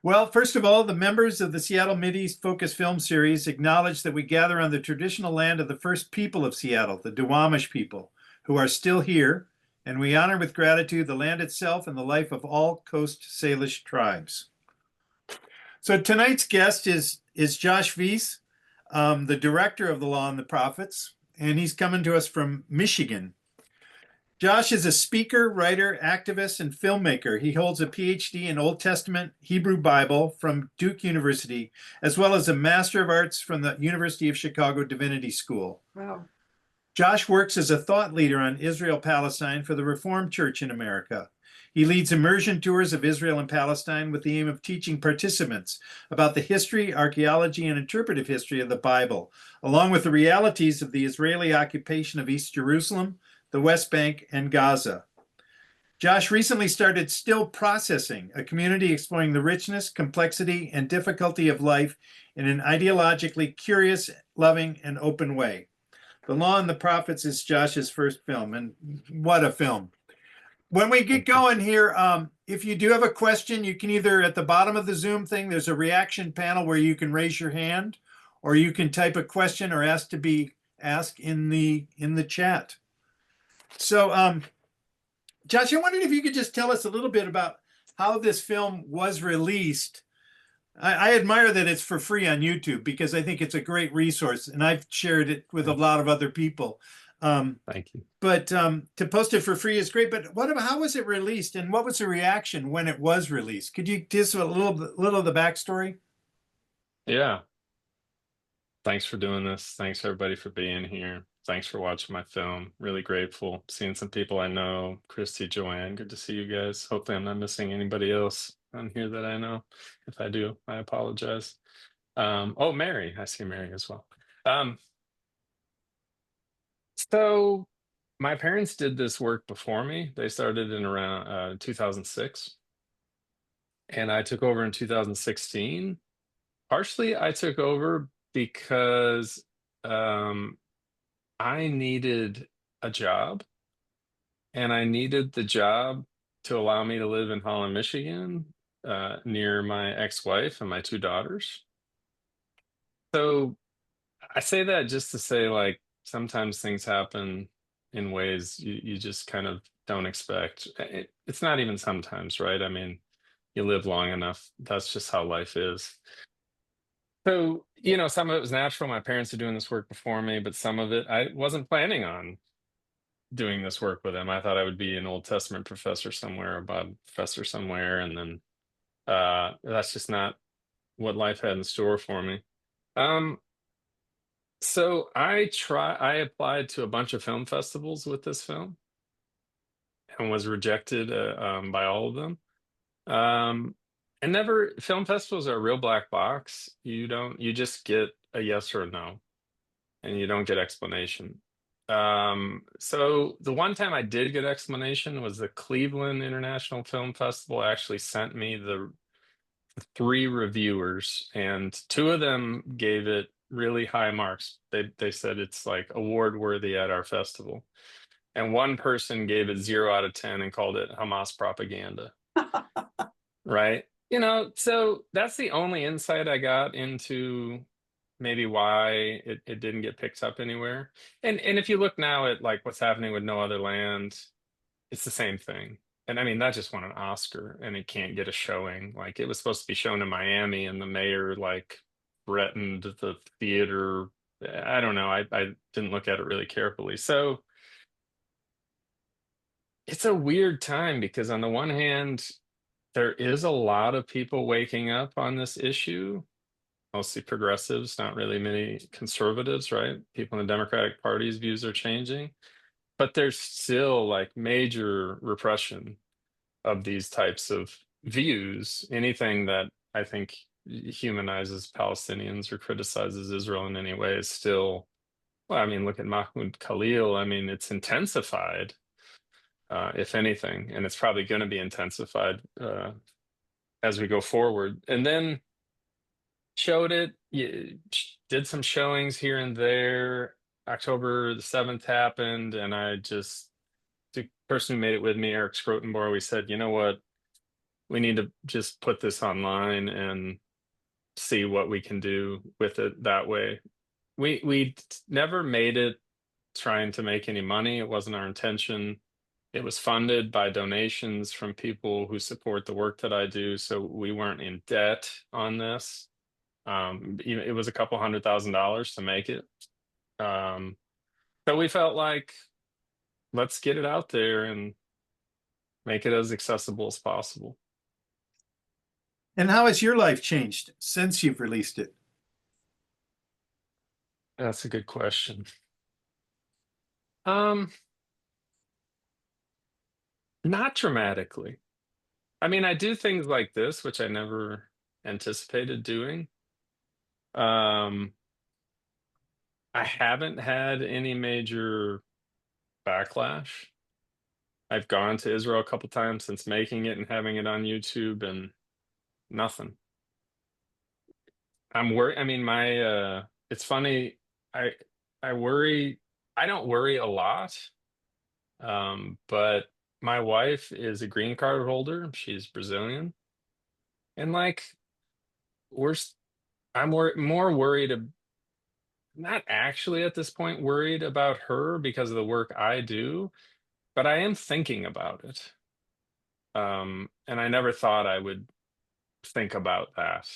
Well, first of all, the members of the Seattle Mideast Focus Film Series acknowledge that we gather on the traditional land of the first people of Seattle, the Duwamish people, who are still here, and we honor with gratitude the land itself and the life of all Coast Salish tribes. So tonight's guest is Josh Viess, the director of The Law and the Prophets, and he's coming to us from Michigan. Josh is a speaker, writer, activist, and filmmaker. He holds a PhD in Old Testament Hebrew Bible from Duke University, as well as a Master of Arts from the University of Chicago Divinity School. Wow. Josh works as a thought leader on Israel-Palestine for the Reformed Church in America. He leads immersion tours of Israel and Palestine with the aim of teaching participants about the history, archaeology, and interpretive history of the Bible, along with the realities of the Israeli occupation of East Jerusalem, the West Bank, and Gaza. Josh recently started Still Processing, a community exploring the richness, complexity, and difficulty of life in an ideologically curious, loving, and open way. The Law and the Prophets is Josh's first film, and what a film. When we get going here, if you do have a question, you can either at the bottom of the Zoom thing, there's a reaction panel where you can raise your hand, or you can type a question or ask to be asked in the chat. So, Josh, I wondered if you could just tell us a little bit about how this film was released. I admire that it's for free on YouTube because I think it's a great resource, and I've shared it with a lot of other people. Thank you. But to post it for free is great. But how was it released, and what was the reaction when it was released? Could you give us a little of the backstory? Yeah. Thanks for doing this. Thanks everybody for being here. Thanks for watching my film. Really grateful. Seeing some people I know. Christy, Joanne, good to see you guys. Hopefully I'm not missing anybody else on here that I know. If I do, I apologize. Oh, Mary. I see Mary as well. So my parents did this work before me. They started in around 2006, and I took over in 2016. Partially, I took over because I needed a job, and I needed the job to allow me to live in Holland, Michigan, near my ex-wife and my two daughters. So I say that just to say, like, sometimes things happen in ways you just kind of don't expect. It's not even sometimes, right? I mean, you live long enough. That's just how life is. So, some of it was natural. My parents are doing this work before me, but some of it I wasn't planning on doing this work with them. I thought I would be an Old Testament professor somewhere, a Bible professor somewhere, and then that's just not what life had in store for me. Um, so I applied to a bunch of film festivals with this film and was rejected by all of them. Um, and never film festivals are a real black box. You just get a yes or a no, and you don't get explanation. So the one time I did get explanation was the Cleveland International Film Festival actually sent me the three reviewers, and two of them gave it really high marks. They said it's like award worthy at our festival. And one person gave it 0 out of 10 and called it Hamas propaganda. Right? So that's the only insight I got into maybe why it didn't get picked up anywhere. And if you look now at like what's happening with No Other Land, it's the same thing. And I mean, that just won an Oscar and it can't get a showing. Like it was supposed to be shown in Miami and the mayor like threatened the theater. I don't know. I didn't look at it really carefully. So it's a weird time because on the one hand, there is a lot of people waking up on this issue, mostly progressives, not really many conservatives, right? People in the Democratic Party's views are changing, but there's still like major repression of these types of views. Anything that I think humanizes Palestinians or criticizes Israel in any way is still, well, I mean, look at Mahmoud Khalil. I mean, it's intensified, if anything, and it's probably going to be intensified as we go forward. And then showed it, did some showings here and there. October the 7th happened, and the person who made it with me, Eric Scrotenbauer, we said, you know what? we need to just put this online and see what we can do with it that way. We never made it trying to make any money. It wasn't our intention. It was funded by donations from people who support the work that I do, so we weren't in debt on this. It was a couple $100,000 to make it. Um, so we felt like let's get it out there and make it as accessible as possible. And how has your life changed since you've released it? That's a good question. Um, Not dramatically. I mean, I do things like this, which I never anticipated doing. Um, I haven't had any major backlash. I've gone to Israel a couple times since making it and having it on YouTube, and nothing. I'm worried. I mean, it's funny. I I worry. I don't worry a lot. But my wife is a green card holder. She's Brazilian, and like we're s- more worried not actually at this point worried about her because of the work I do, but I am thinking about it. And I never thought I would think about that,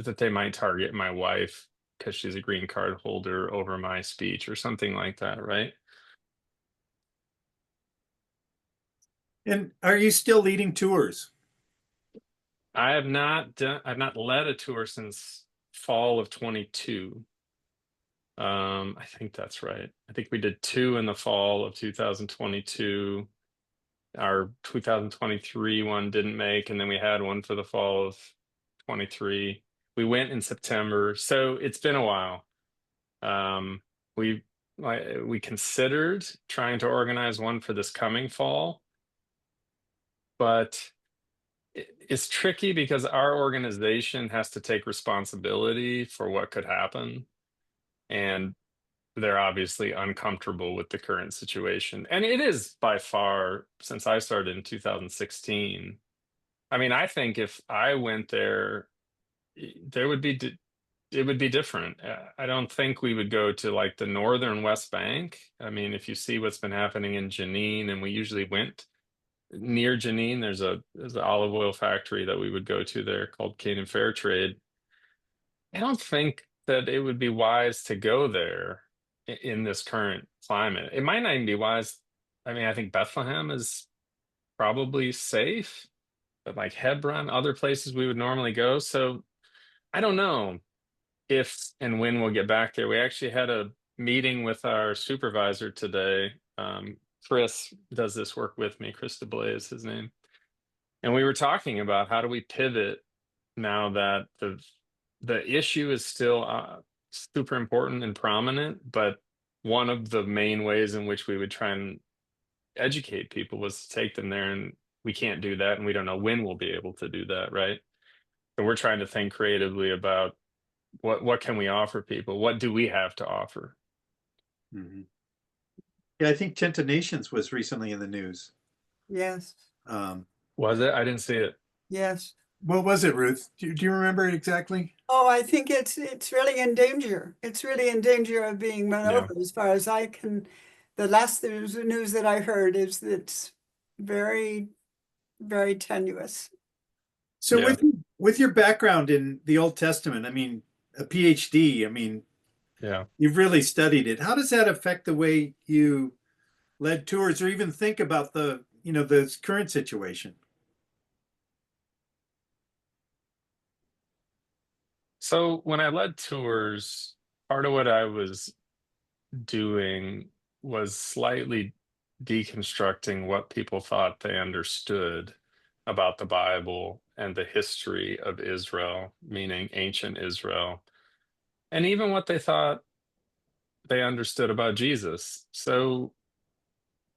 that they might target my wife because she's a green card holder over my speech or something like that, right? And are you still leading tours? I've not led a tour since fall of 22. I think that's right. I think we did two in the fall of 2022. Our 2023 one didn't make, and then we had one for the fall of 23. We went in September, so it's been a while. Um, we we considered trying to organize one for this coming fall, but it's tricky because our organization has to take responsibility for what could happen, and they're obviously uncomfortable with the current situation. And it is by far, since I started in 2016. I mean, I think if I went there, there would be it would be different. I don't think we would go to like the northern West Bank. I mean, if you see what's been happening in Jenin, and we usually went near Jenin, there's an olive oil factory that we would go to there called Canaan Fair Trade. I don't think that it would be wise to go there in this current climate. It might not even be wise. I mean, I think Bethlehem is probably safe, but like Hebron, other places we would normally go. So I don't know if and when we'll get back there. We actually had a meeting with our supervisor today. Chris does this work with me. Chris DeBlay is his name. And we were talking about how do we pivot now that the issue is still super important and prominent, but one of the main ways in which we would try and educate people was to take them there, and we can't do that, and we don't know when we'll be able to do that, right? So we're trying to think creatively about what can we offer people? What do we have to offer? Mhm. Yeah, I think Tent of Nations was recently in the news. Yes, Um, Was it? I didn't see it. yes. what was it, Ruth? Do you remember it exactly? Oh, I think it's really in danger. It's really in danger of being run Yeah. over as far as I can. The last news that I heard is that it's very, very tenuous. So Yeah. with your background in the Old Testament, I mean, a PhD, I mean, Yeah. you've really studied it. How does that affect the way you led tours or even think about the current situation? So when I led tours, part of what I was doing was slightly deconstructing what people thought they understood about the Bible and the history of Israel, meaning ancient Israel, and even what they thought they understood about Jesus. So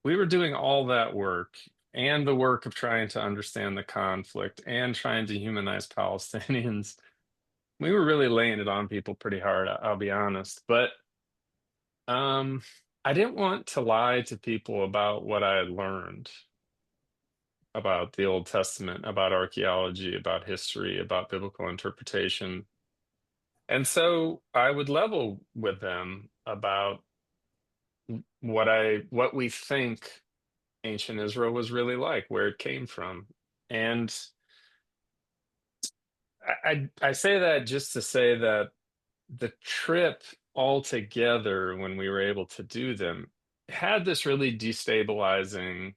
we were doing all that work and the work of trying to understand the conflict and trying to humanize Palestinians. We were really laying it on people pretty hard, I'll be honest. But um, I didn't want to lie to people about what I had learned. about the Old Testament, about archaeology, about history, about biblical interpretation. And so I would level with them about what we think ancient Israel was really like, where it came from. And I say that just to say that the trip altogether, when we were able to do them, had this really destabilizing,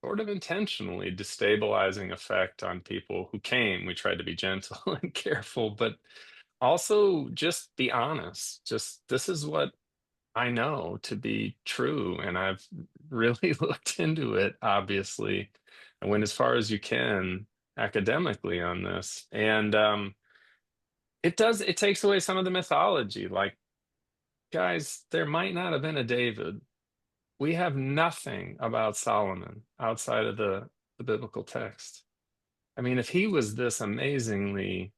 sort of intentionally destabilizing effect on people who came. We tried to be gentle and careful, but also just be honest. Just this is what I know to be true, and I've really looked into it, obviously, and went as far as you can academically on this. And it takes away some of the mythology. Like, guys, there might not have been a David. We have nothing about Solomon outside of the biblical text. I mean, if he was this amazingly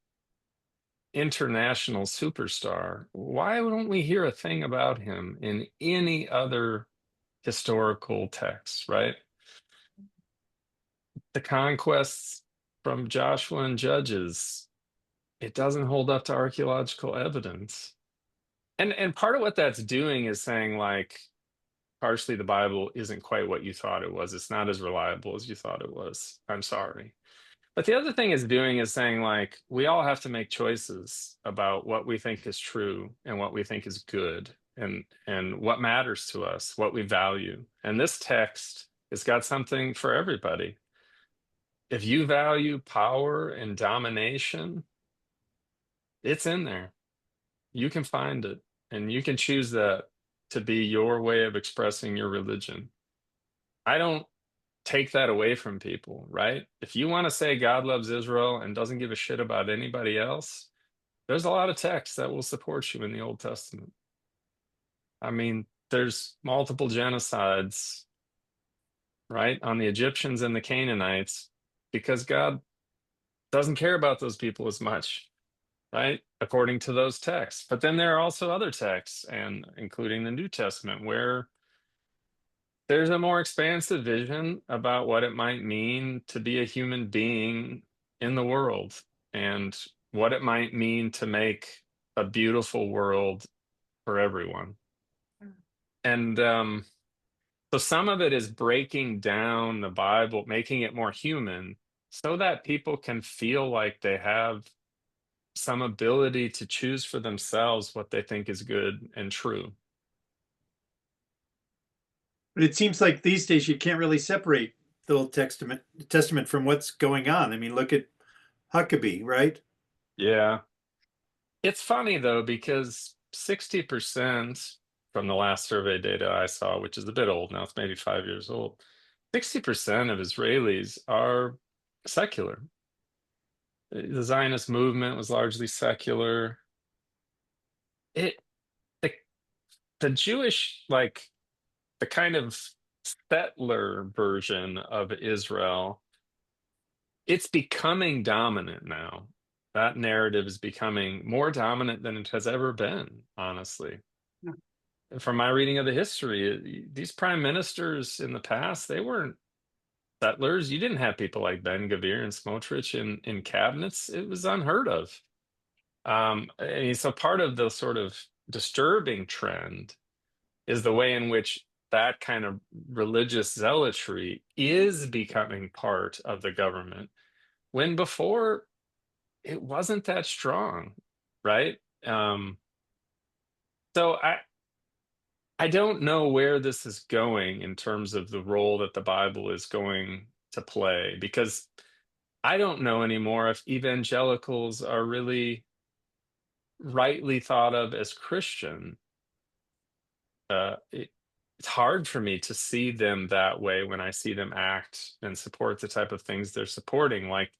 international superstar, why don't we hear a thing about him in any other historical texts, right? The conquests from Joshua and Judges, it doesn't hold up to archaeological evidence. And part of what that's doing is saying, like, partially the Bible isn't quite what you thought it was. It's not as reliable as you thought it was. I'm sorry. But the other thing it's doing is saying, like, we all have to make choices about what we think is true and what we think is good, and what matters to us, what we value. And this text has got something for everybody. If you value power and domination, it's in there. You can find it, and you can choose that to be your way of expressing your religion. I don't take that away from people, right? If you want to say God loves Israel and doesn't give a shit about anybody else, there's a lot of texts that will support you in the Old Testament. I mean, there's multiple genocides, right, on the Egyptians and the Canaanites because God doesn't care about those people as much, right? According to those texts. But then there are also other texts, and including the New Testament, where there's a more expansive vision about what it might mean to be a human being in the world, and what it might mean to make a beautiful world for everyone. And so some of it is breaking down the Bible, making it more human, so that people can feel like they have some ability to choose for themselves what they think is good and true. But it seems like these days you can't really separate the Old Testament from what's going on. I mean, look at Huckabee, right? Yeah. It's funny though, because 60% from the last survey data I saw, which is a bit old now, it's maybe 5 years old, 60% of Israelis are secular. The Zionist movement was largely secular. It the, the Jewish, like, the kind of settler version of Israel, it's becoming dominant now. That narrative is becoming more dominant than it has ever been, honestly. Yeah. From my reading of the history, these prime ministers in the past, they weren't settlers. You didn't have people like Ben Gvir and Smotrich in cabinets. It was unheard of. And so part of the sort of disturbing trend is the way in which that kind of religious zealotry is becoming part of the government, when before it wasn't that strong, right? So I don't know where this is going in terms of the role that the Bible is going to play, because I don't know anymore if evangelicals are really rightly thought of as Christian. It's hard for me to see them that way when I see them act and support the type of things they're supporting, like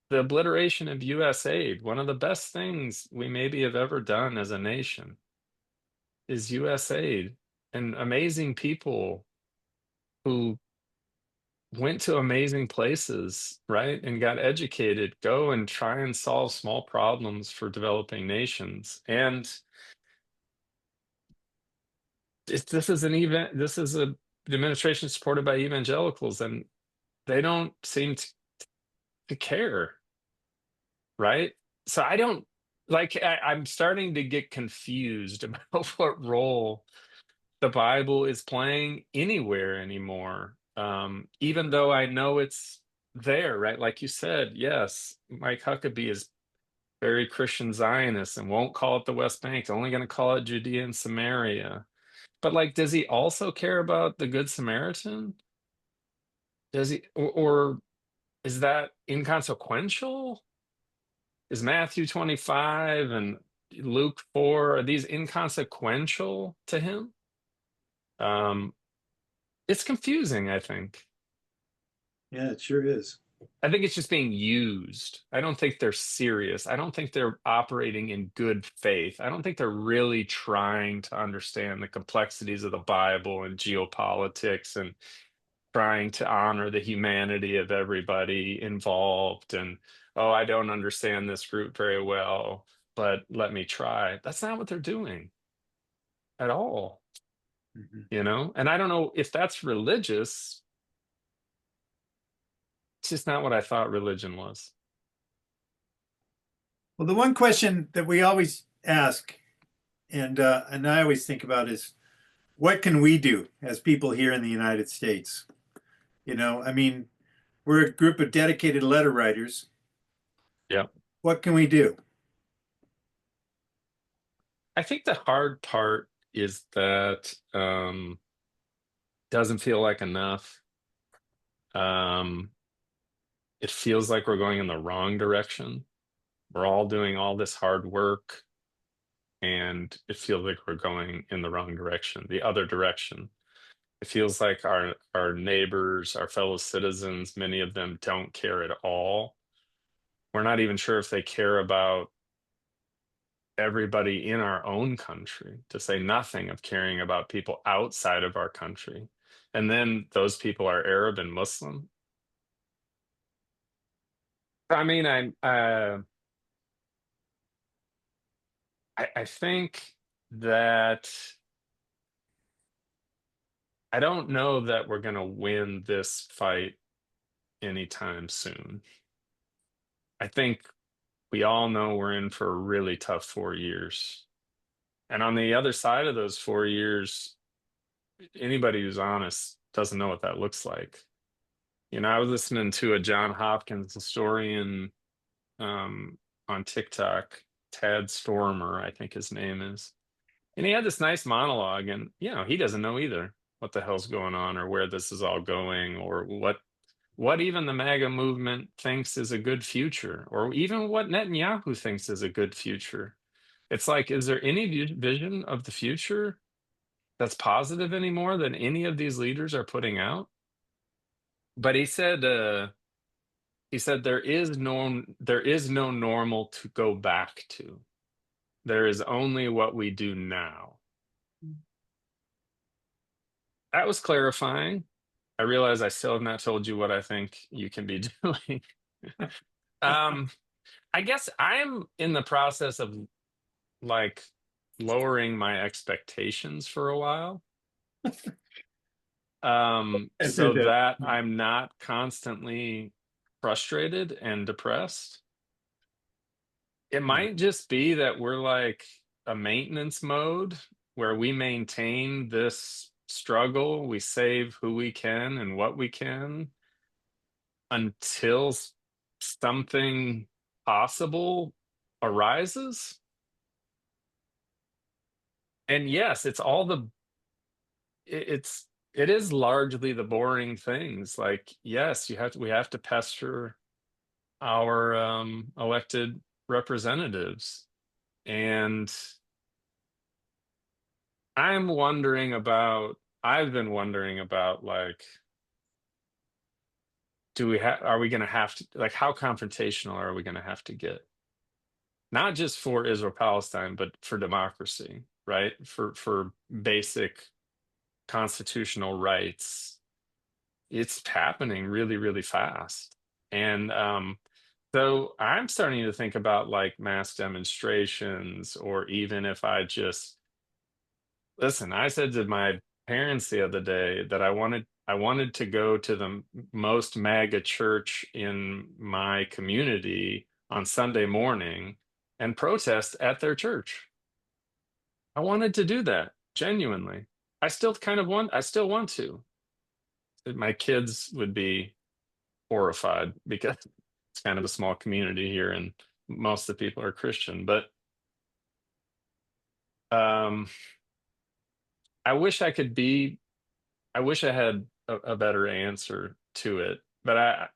the obliteration of US aid. One of the best things we maybe have ever done as a nation is US aid, and amazing people who went to amazing places, right? And got educated, go and try and solve small problems for developing nations. And this is an event, this is a the administration supported by evangelicals, and they don't seem to care, right? So I don't like I'm starting to get confused about what role the Bible is playing anywhere anymore. Even though I know it's there, right? Like you said, yes, Mike Huckabee is very Christian Zionist and won't call it the West Bank, only going to call it Judea and Samaria. But like, does he also care about the Good Samaritan? Does he, or is that inconsequential? Is Matthew 25 and Luke 4, are these inconsequential to him? Um, it's confusing, I think. Yeah, it sure is. I think it's just being used. I don't think they're serious. I don't think they're operating in good faith. I don't think they're really trying to understand the complexities of the Bible and geopolitics and trying to honor the humanity of everybody involved. And, oh, I don't understand this group very well, but let me try. That's not what they're doing at all, Mhm. you know? And I don't know if that's religious. It's just not what I thought religion was. Well, the one question that we always ask, and I always think about is, what can we do as people here in the United States? I mean, we're a group of dedicated letter writers. Yeah. What can we do? I think the hard part is that doesn't feel like enough. Um, it feels like we're going in the wrong direction. We're all doing all this hard work, and it feels like we're going in the wrong direction, the other direction. It feels like our neighbors, our fellow citizens, many of them don't care at all. We're not even sure if they care about everybody in our own country, to say nothing of caring about people outside of our country. And then those people are Arab and Muslim. I mean, I think that I don't know that we're going to win this fight anytime soon. I think we all know we're in for a really tough 4 years. And on the other side of those 4 years, anybody who's honest doesn't know what that looks like. I was listening to a John Hopkins historian on TikTok, Tad Stormer, I think his name is. And he had this nice monologue, and he doesn't know either what the hell's going on or where this is all going or what even the MAGA movement thinks is a good future, or even what Netanyahu thinks is a good future. It's like, is there any vision of the future that's positive anymore than any of these leaders are putting out? But he said there is no normal to go back to. There is only what we do now. That was clarifying. I realize I still have not told you what I think you can be doing. um, I guess I'm in the process of like lowering my expectations for a while. So that I'm not constantly frustrated and depressed. It might just be that we're like a maintenance mode where we maintain this struggle, we save who we can and what we can until something possible arises. And yes, it is largely the boring things. Like, yes, we have to pester our elected representatives. And I've been wondering about like, are we going to have to, like, how confrontational are we going to have to get? Not just for Israel Palestine, but for democracy, right? For basic constitutional rights. It's happening really, really fast. And so I'm starting to think about like mass demonstrations, or even if I just listen, I said to my parents the other day that I wanted to go to the most MAGA church in my community on Sunday morning and protest at their church. I wanted to do that genuinely. I still want to. My kids would be horrified because it's kind of a small community here and most of the people are Christian, but I wish I had a better answer to it, but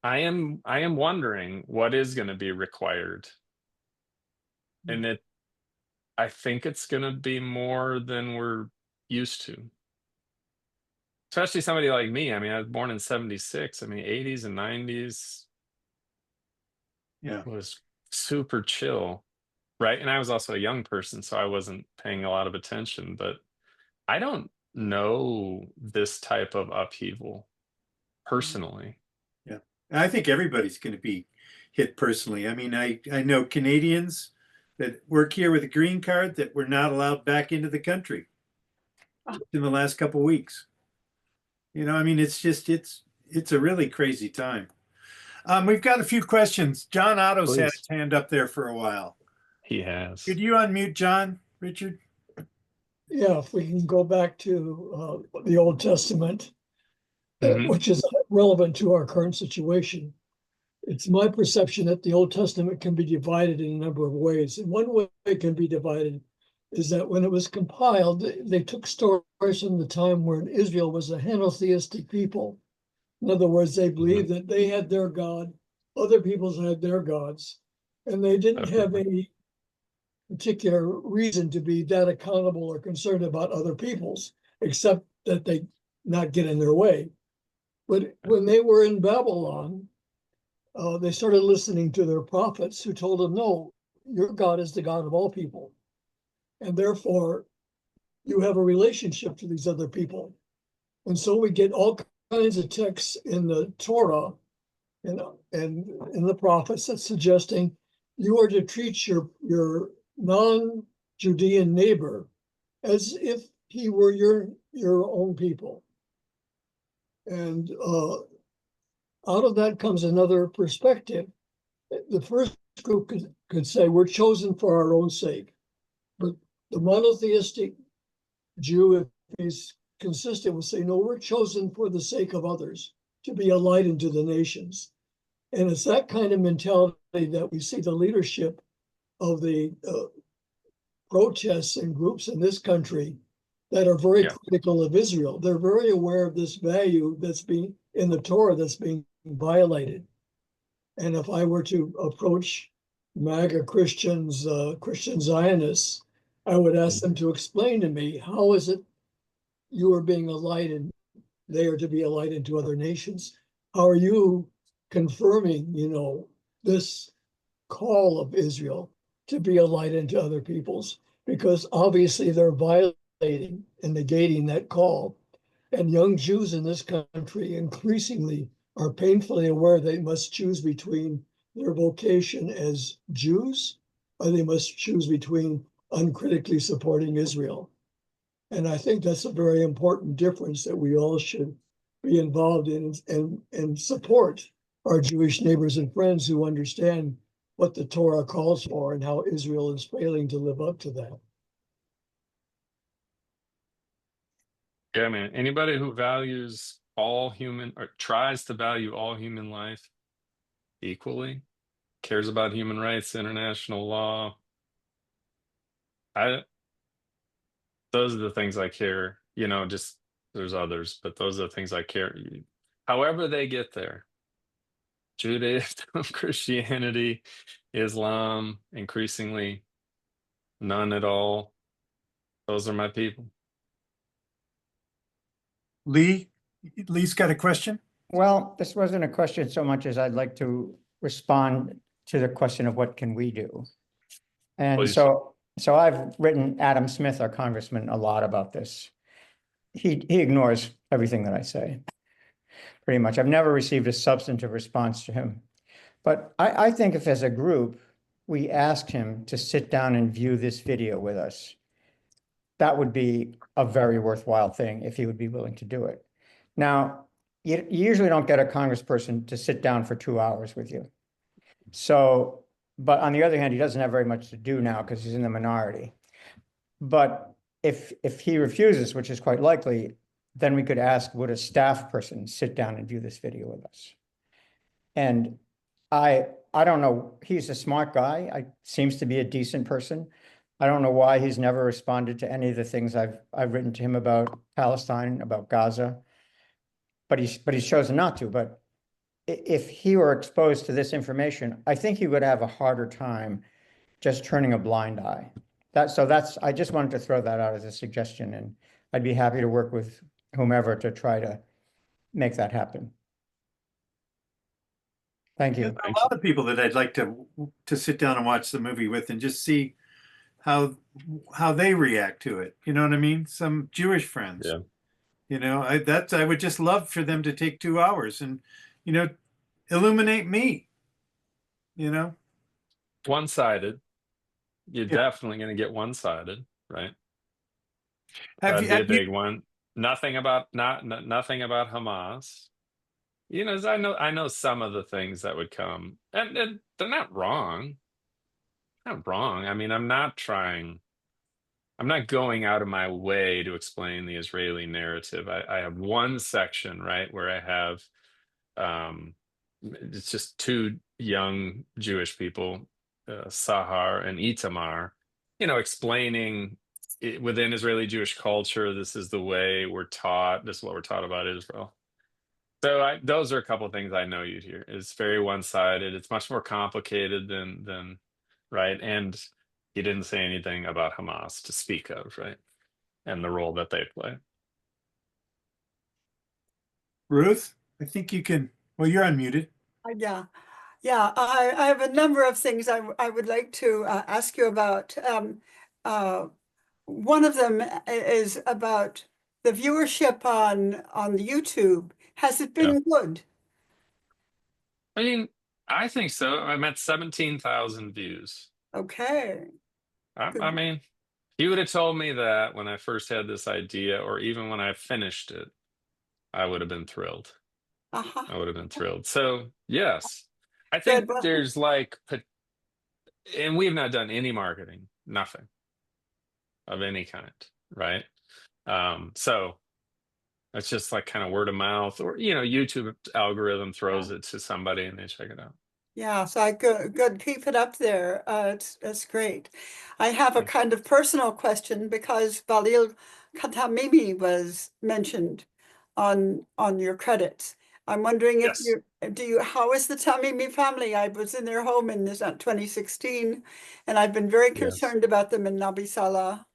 I am wondering what is going to be required. And I think it's going to be more than we're used to. Especially somebody like me. I mean, I was born in 76. I mean, 80s and 90s Yeah. was super chill, right? And I was also a young person, so I wasn't paying a lot of attention, but I don't know this type of upheaval personally. Yeah. I think everybody's going to be hit personally. I mean, I know Canadians that work here with a green card that were not allowed back into the country in the last couple of weeks. You know, I mean, it's a really crazy time. We've got a few questions. John Otto's had Please. his hand up there for a while. He has. Could you unmute John, Richard? Yeah, if we can go back to the Old Testament, Mhm. which is relevant to our current situation. It's my perception that the Old Testament can be divided in a number of ways. And one way it can be divided is that when it was compiled, they took stories from the time when Israel was a henotheistic people. In other words, they believed that they had their God, other peoples had their gods, and they didn't have any particular reason to be that accountable or concerned about other peoples, except that they not get in their way. But when they were in Babylon, they started listening to their prophets who told them, no, your God is the God of all people. And therefore, you have a relationship to these other people. And so we get all kinds of texts in the Torah and in the prophets that's suggesting you are to treat your non-Judean neighbor as if he were your own people. And out of that comes another perspective. The first group could say we're chosen for our own sake, but the monotheistic Jew, if he's consistent, will say, no, we're chosen for the sake of others, to be a light into the nations. And it's that kind of mentality that we see the leadership of the protests and groups in this country that are very critical of Israel. They're very aware of this value that's being in the Torah that's being violated. And if I were to approach MAGA Christians, Christian Zionists, I would ask them to explain to me, how is it you are being a light and they are to be a light into other nations? How are you confirming, this call of Israel to be a light into other peoples? Because obviously they're violating and negating that call. And young Jews in this country increasingly are painfully aware they must choose between their vocation as Jews, or they must choose between uncritically supporting Israel. And I think that's a very important difference that we all should be involved in and support our Jewish neighbors and friends who understand what the Torah calls for and how Israel is failing to live up to that. Yeah, man. Anybody who values all human or tries to value all human life equally, cares about human rights, international law. Those are the things I care, just there's others, but those are the things I care. However they get there. Judaism, Christianity, Islam, increasingly none at all. Those are my people. Lee's got a question. Well, this wasn't a question so much as I'd like to respond to the question of what can we do? And Please. so I've written Adam Smith, our congressman, a lot about this. He ignores everything that I say, pretty much. I've never received a substantive response to him. But I think if as a group, we asked him to sit down and view this video with us, that would be a very worthwhile thing if he would be willing to do it. Now, you usually don't get a congressperson to sit down for 2 hours with you. So, but on the other hand, he doesn't have very much to do now because he's in the minority. But if he refuses, which is quite likely, then we could ask, would a staff person sit down and view this video with us? And I don't know, he's a smart guy. Seems to be a decent person. I don't know why he's never responded to any of the things I've written to him about Palestine, about Gaza. But he's chosen not to. But if he were exposed to this information, I think he would have a harder time just turning a blind eye. I just wanted to throw that out as a suggestion, and I'd be happy to work with whomever to try to make that happen. Thank you. A lot of people that I'd like to sit down and watch the movie with and just see how they react to it. You know what I mean? Some Jewish friends. Yeah. You know, I would just love for them to take 2 hours and, you know, illuminate me. You know? One-sided. You're Yeah. definitely going to get one-sided, right? Have That'd be a you, big one. Nothing about nothing about Hamas. You know, I know some of the things that would come, and they're not wrong. Not wrong. I mean, I'm not going out of my way to explain the Israeli narrative. I have one section, right, where I have it's just two young Jewish people, Sahar and Itamar, you know, explaining within Israeli Jewish culture, this is the way we're taught. This is what we're taught about Israel. So those are a couple of things I know you'd hear. It's very one-sided. It's much more complicated than right. And he didn't say anything about Hamas to speak of, right? And the role that they play. Ruth? I think you can. Well, you're unmuted. Yeah. Yeah, I have a number of things I would like to ask you about. One of them is about the viewership on YouTube. Has it been good? I mean, I think so. I'm at 17,000 views. Okay. I mean, he would have told me that when I first had this idea, or even when I finished it, I would have been thrilled. Uh-huh. I would have been thrilled. So, yes, I think Good. there's like, and we've not done any marketing, nothing of any kind, right? So it's just like kind of word of mouth, or, you know, YouTube algorithm throws it to somebody and they check it out. Yeah, so good. Keep it up there. It's great. I have a Thanks. kind of personal question because Balil Khatamimi was mentioned on your credits. I'm wondering if Yes. how is the Tamimi family? I was in their home in 2016, and I've been very Yes. concerned about them in Nabi Salah.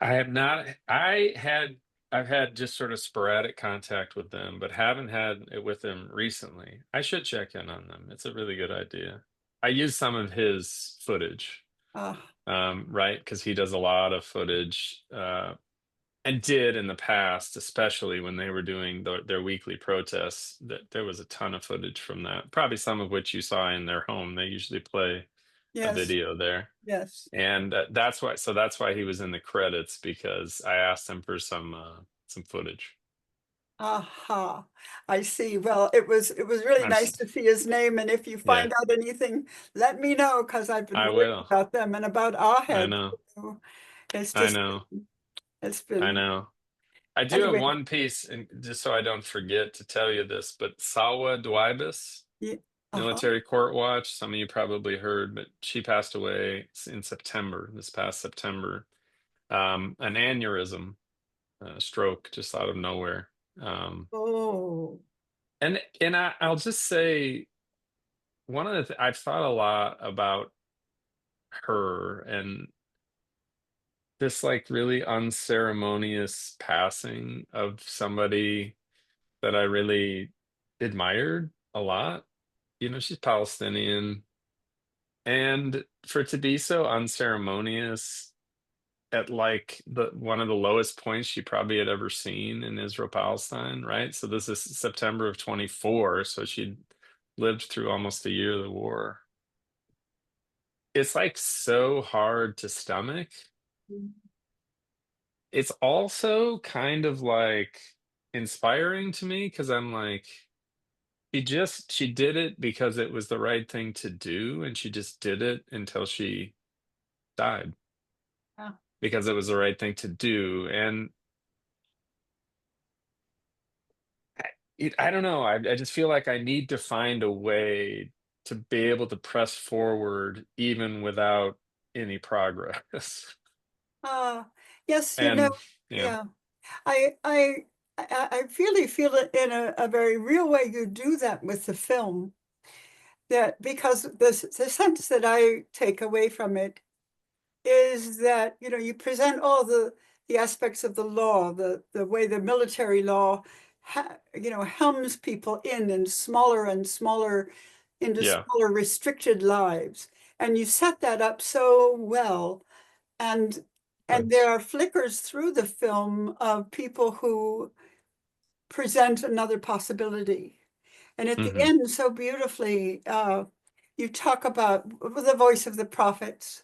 I have not. I've had just sort of sporadic contact with them, but haven't had it with them recently. I should check in on them. It's a really good idea. I use some of his footage, right? Because he does a lot of footage, and did in the past, especially when they were doing their weekly protests. That there was a ton of footage from that. Probably some of which you saw in their home. They usually play a Yes, video there. yes. And that's why he was in the credits, because I asked him for some footage. Aha, I see. Well, it was really I'm nice s- to see his name, and if you Yeah, find out anything, let me know because I've been I worried will. about them and about I Ahed. know. too. It's I just know. it's I been know. I do have anyway. one piece, and just so I don't forget to tell you this, but Salwa Dwaibus, Yeah, Military Court Watch, some of you probably heard, but she passed away in September, this past September. An aneurysm, stroke, just out of nowhere. Oh, And I'll just say, one of the I've thought a lot about her and this like really unceremonious passing of somebody that I really admired a lot. You know, she's Palestinian, and for it to be so unceremonious at like the one of the lowest points she probably had ever seen in Israel Palestine, right? So this is September of 24, so she'd lived through almost a year of the war. It's like so hard to stomach, it's also kind of like inspiring to me because I'm like, she did it because it was the right thing to do, and she just did it until she died Yeah. because it was the right thing to do. And I don't know. I just feel like I need to find a way to be able to press forward even without any progress. Yes, And yeah, yeah. I really feel it in a very real way. You do that with the film, that because the sense that I take away from it is that, you present all the aspects of the law, the way the military law, helms people in smaller and smaller, into yeah, smaller restricted lives. And you set that up so well. And there thanks. are flickers through the film of people who present another possibility. And at the Hmm. end, so beautifully, you talk about the voice of the prophets.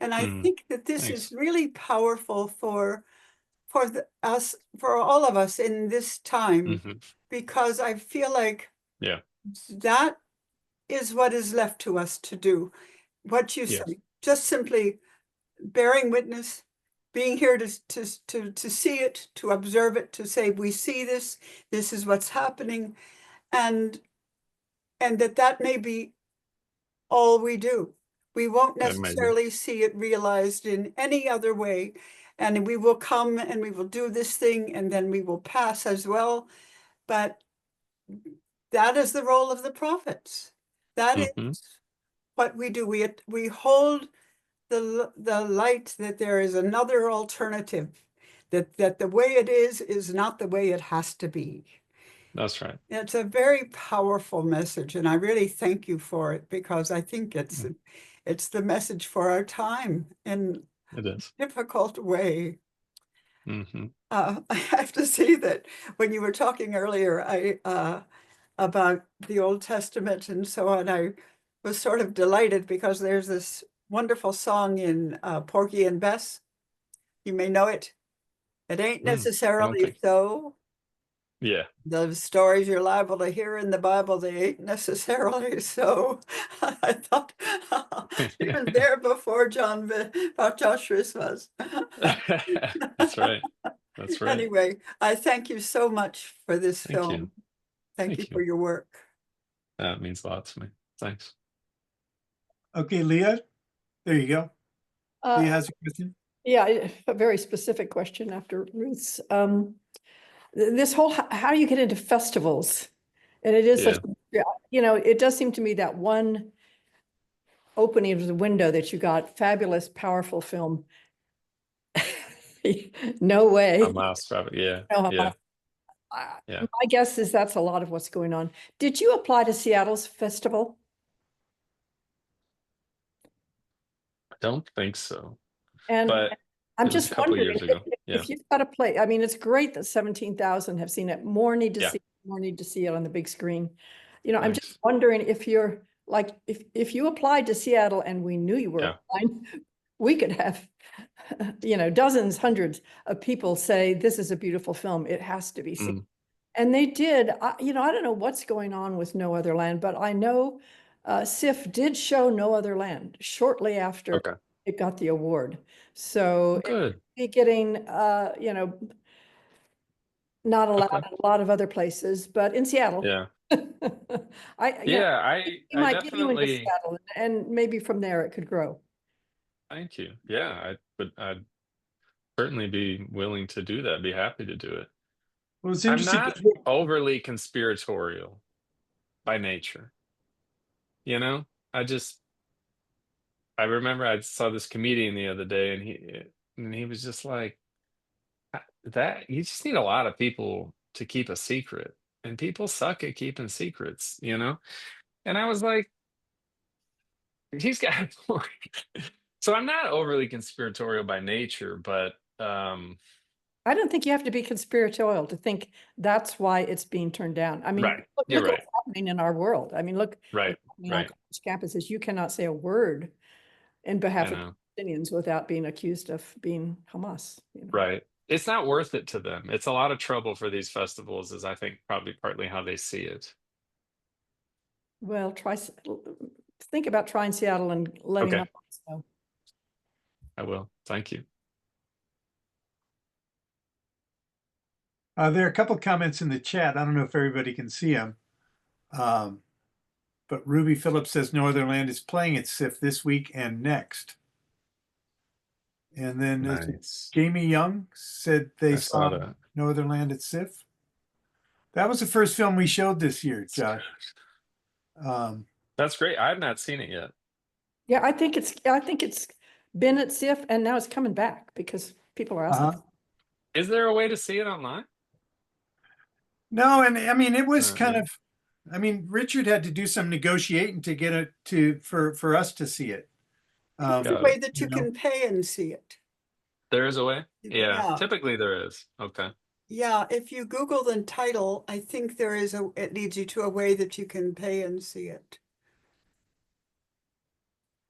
And I Mm, think that this is thanks. really powerful for all of us in this time, Hmm. because I feel like Yeah, that is what is left to us to do. What you yes. say, just simply bearing witness, being here to see it, to observe it, to say, we see this, this is what's happening, and that may be all we do. We won't That might be. necessarily see it realized in any other way. And we will come and we will do this thing and then we will pass as well. But that is the role of the prophets. That is Hmm. what we do. We hold the light that there is another alternative, that the way it is not the way it has to be. That's right. It's a very powerful message, and I really thank you for it, because I think Mm, it's the message for our time in it is. a difficult way. Hmm. I have to say that when you were talking earlier, about the Old Testament and so on, I was sort of delighted because there's this wonderful song in Porgy and Bess. You may know it. It ain't I don't necessarily think. so. Yeah. The stories you're liable to hear in the Bible, they ain't necessarily so. I thought even there before Joshua was. That's right. That's right. Anyway, I thank you so much for this Thank you. film. Thank you Thank you. for your work. That means a lot to me. Thanks. Okay, Leah, there you go. Leah Uh, has a question. yeah, a very specific question after Ruth's. This whole, how do you get into festivals? And it is such, Yeah. it does seem to me that one opening of the window that you got, fabulous, powerful film. No way. Hamas, probably. Yeah. No, Yeah. Yeah. my guess is that's a lot of what's going on. Did you apply to Seattle's festival? I don't think so. And But I'm it was a just couple wondering years ago. Yeah. if you've got a play. I mean, it's great that 17,000 have seen it. More need to Yeah. see, more need to see it on the big screen. I'm just Thanks. wondering if you're like, if you applied to Seattle and we knew you were Yeah. applying, we could have, dozens, hundreds of people say, this is a beautiful film. It has to be seen. Mm. And they did. I don't know what's going on with No Other Land, but I know SIF did show No Other Land shortly after Okay. it got the award. So it Good. could be getting, not allowed Okay. in a lot of other places, but in Seattle. Yeah. I Yeah. he I might get you into definitely. Seattle, and maybe from there it could grow. Thank you. Yeah. I'd certainly be willing to do that. Be happy to do it. Well, it's I'm interesting. not overly conspiratorial by nature. You know, I remember I saw this comedian the other day, and he was just like, that you just need a lot of people to keep a secret, and people suck at keeping secrets, you know? And I was like, he's got a point. So I'm not overly conspiratorial by nature, but I don't think you have to be conspiratorial to think that's why it's being turned down. I mean, right. look You're right. what's happening in our world. I mean, look Right. what's happening on Right. college campuses. You cannot say a word in I behalf of know. Palestinians without being accused of being Hamas. Right. it's not worth it to them. It's a lot of trouble for these festivals, is I think probably partly how they see it. Well, think about trying Seattle and let me Okay. know. I will. Thank you. There are a couple comments in the chat. I don't know if everybody can see them. But Ruby Phillips says No Other Land is playing at SIF this week and next. And then Nice. Jamie Young said they I saw saw that. No Other Land at SIF. That was the first film we showed this year, Josh. That's great. I've not seen it yet. Yeah, I think it's been at SIF and now it's coming back because people are asking. Uh-huh. Is there a way to see it online? No, and I mean it was kind Yeah. of, I mean, Richard had to do some negotiating to get it for us to see it. There's a Got way it. that you you know. can pay and see it. There is a way? Yeah, Yeah. typically there is. Okay. Yeah, if you Google the title, I think it leads you to a way that you can pay and see it.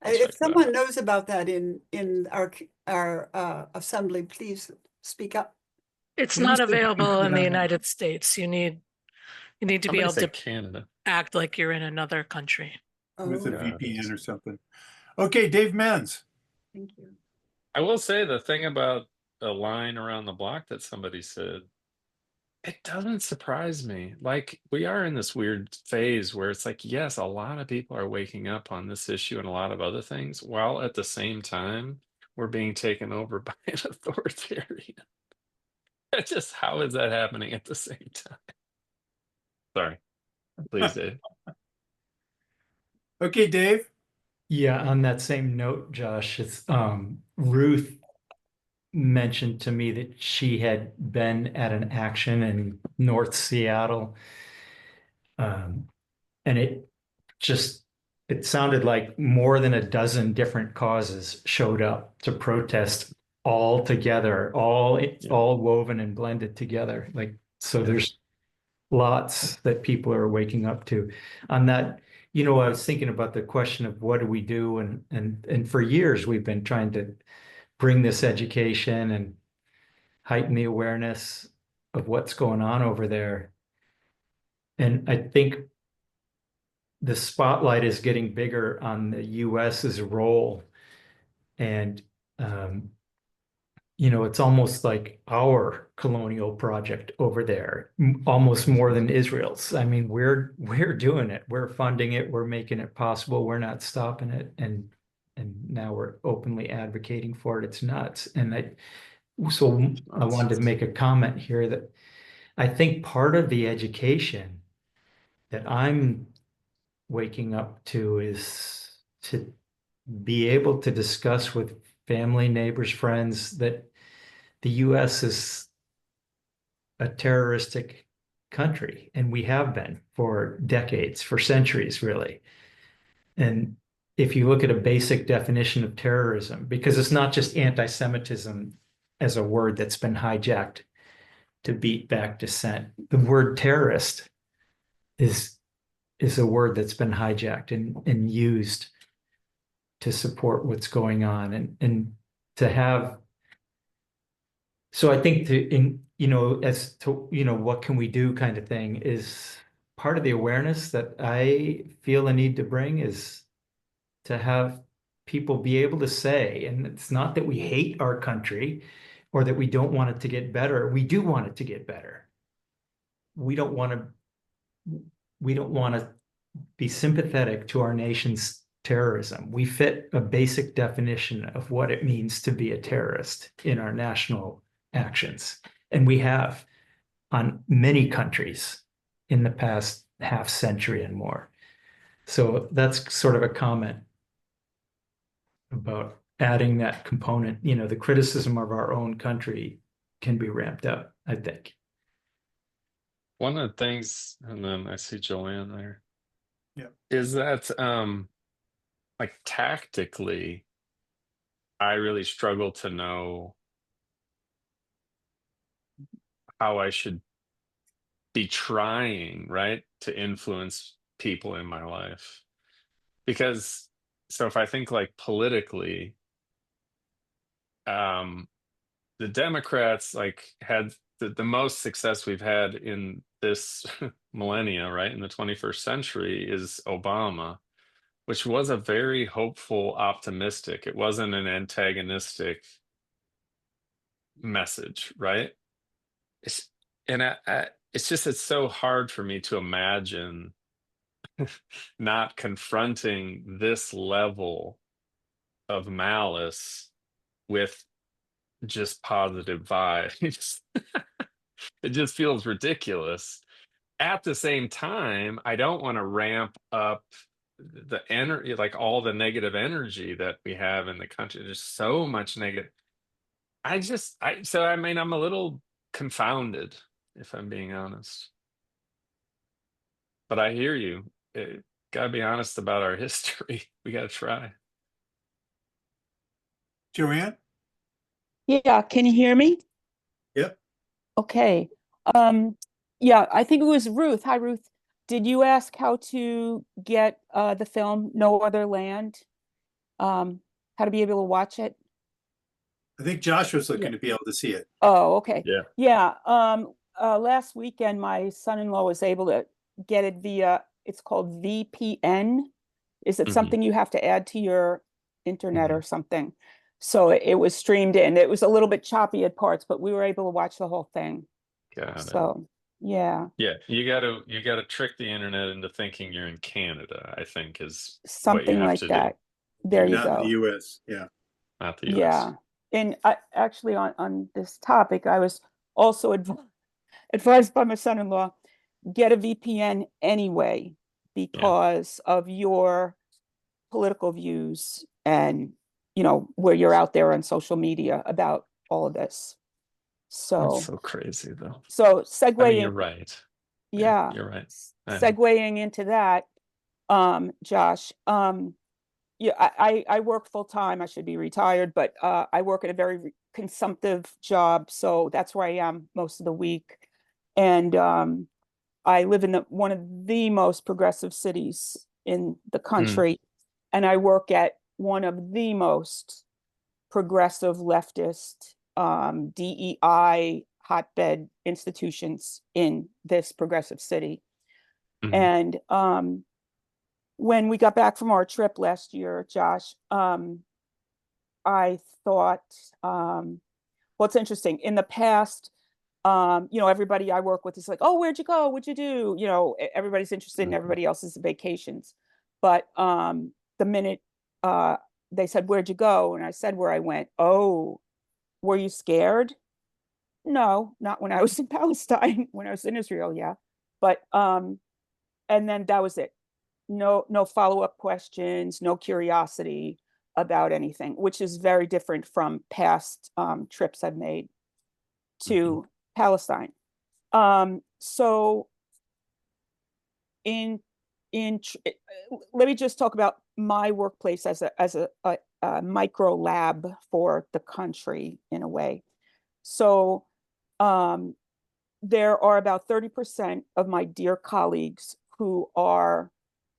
I'll check If that someone out. knows about that in our assembly, please speak up. It's When you not said available in the Canada, United States. You need to be Somebody able said to Canada. act like you're in another country. with a Oh, Got VPN it. or something. Okay, Dave Menz. thank you. I will say the thing about a line around the block that somebody said, it doesn't surprise me. Like, we are in this weird phase where it's like, yes, a lot of people are waking up on this issue and a lot of other things, while at the same time, we're being taken over by an authoritarian. It's just, how is that happening at the same time? Sorry. Please, Dave. Okay, Dave. Yeah, on that same note, Josh, it's Ruth mentioned to me that she had been at an action in North Seattle. And it sounded like more than a dozen different causes showed up to protest all together, all woven and blended together. Like, so there's lots that people are waking up to. On that, I was thinking about the question of what do we do, and for years we've been trying to bring this education and heighten the awareness of what's going on over there. And I think the spotlight is getting bigger on the US's role. And, it's almost like our colonial project over there, almost more than Israel's. I mean, we're doing it. We're funding it. We're making it possible. We're not stopping it. And now we're openly advocating for it. It's nuts. So I wanted to make a comment here that I think part of the education that I'm waking up to is to be able to discuss with family, neighbors, friends that the US is a terroristic country, and we have been for decades, for centuries, really. And if you look at a basic definition of terrorism, because it's not just anti-Semitism as a word that's been hijacked to beat back dissent, the word terrorist is a word that's been hijacked and used to support what's going on, and to have. So I think as to, what can we do kind of thing is part of the awareness that I feel a need to bring is to have people be able to say, and it's not that we hate our country or that we don't want it to get better. We do want it to get better. We don't want to be sympathetic to our nation's terrorism. We fit a basic definition of what it means to be a terrorist in our national actions. And we have on many countries in the past half century and more. So that's sort of a comment about adding that component. The criticism of our own country can be ramped up, I think. One of the things, and then I see Joanne there. Yeah. Is that like tactically, I really struggle to know how I should be trying, right, to influence people in my life. Because, so if I think like politically, the Democrats like had the most success we've had in this millennia, right? In the 21st century is Obama, which was a very hopeful, optimistic. It wasn't an antagonistic message, right? It's and it's just it's so hard for me to imagine not confronting this level of malice with just positive vibes. It just feels ridiculous. At the same time, I don't want to ramp up the energy, like all the negative energy that we have in the country. There's so much negative. I mean, I'm a little confounded, if I'm being honest. But I hear you. Gotta be honest about our history. We gotta try. Joanne? Yeah, can you hear me? Yep. Okay. Yeah, I think it was Ruth. Hi, Ruth. Did you ask how to get the film No Other Land? How to be able to watch it? I think Josh was looking Yeah. to be able to see it. Oh, okay. Yeah. Yeah. Last weekend, my son-in-law was able to get it via, it's called VPN. Is it Mhm. something you have to add to your internet Mhm. or something? So it was streamed in. It was a little bit choppy at parts, but we were able to watch the whole thing. Got it. So, yeah, Yeah, you gotta trick the internet into thinking you're in Canada, I think is what you something have like to do, that. There you Not in the go. US. Yeah. not the US. Yeah. And I actually on this topic, I was also advised by my son-in-law, get a VPN anyway because of your political views and, you know, where you're out there on social media about all of this. That's So, so crazy though. so I mean, you're segueing, right. yeah, You're right. I know. segueing into that, Josh, yeah, I work full time. I should be retired, but I work at a very consumptive job, so that's where I am most of the week. And I live in one of the most progressive cities in the country, and I work at one of the most progressive leftist DEI hotbed institutions in this progressive city. Mhm. And when we got back from our trip last year, Josh, I thought, well, it's interesting. In the past, you know, everybody I work with is like, oh, where'd you go? What'd you do? You know, everybody's interested in Mhm. everybody else's vacations. But the minute they said, where'd you go? And I said where I went. Oh, were you scared? No, not when I was in Palestine. When I was in Israel, yeah. But and then that was it. No follow-up questions, no curiosity about anything, which is very different from past trips I've made to Palestine. So in let me just talk about my workplace as a micro lab for the country in a way. So there are about 30% of my dear colleagues who are,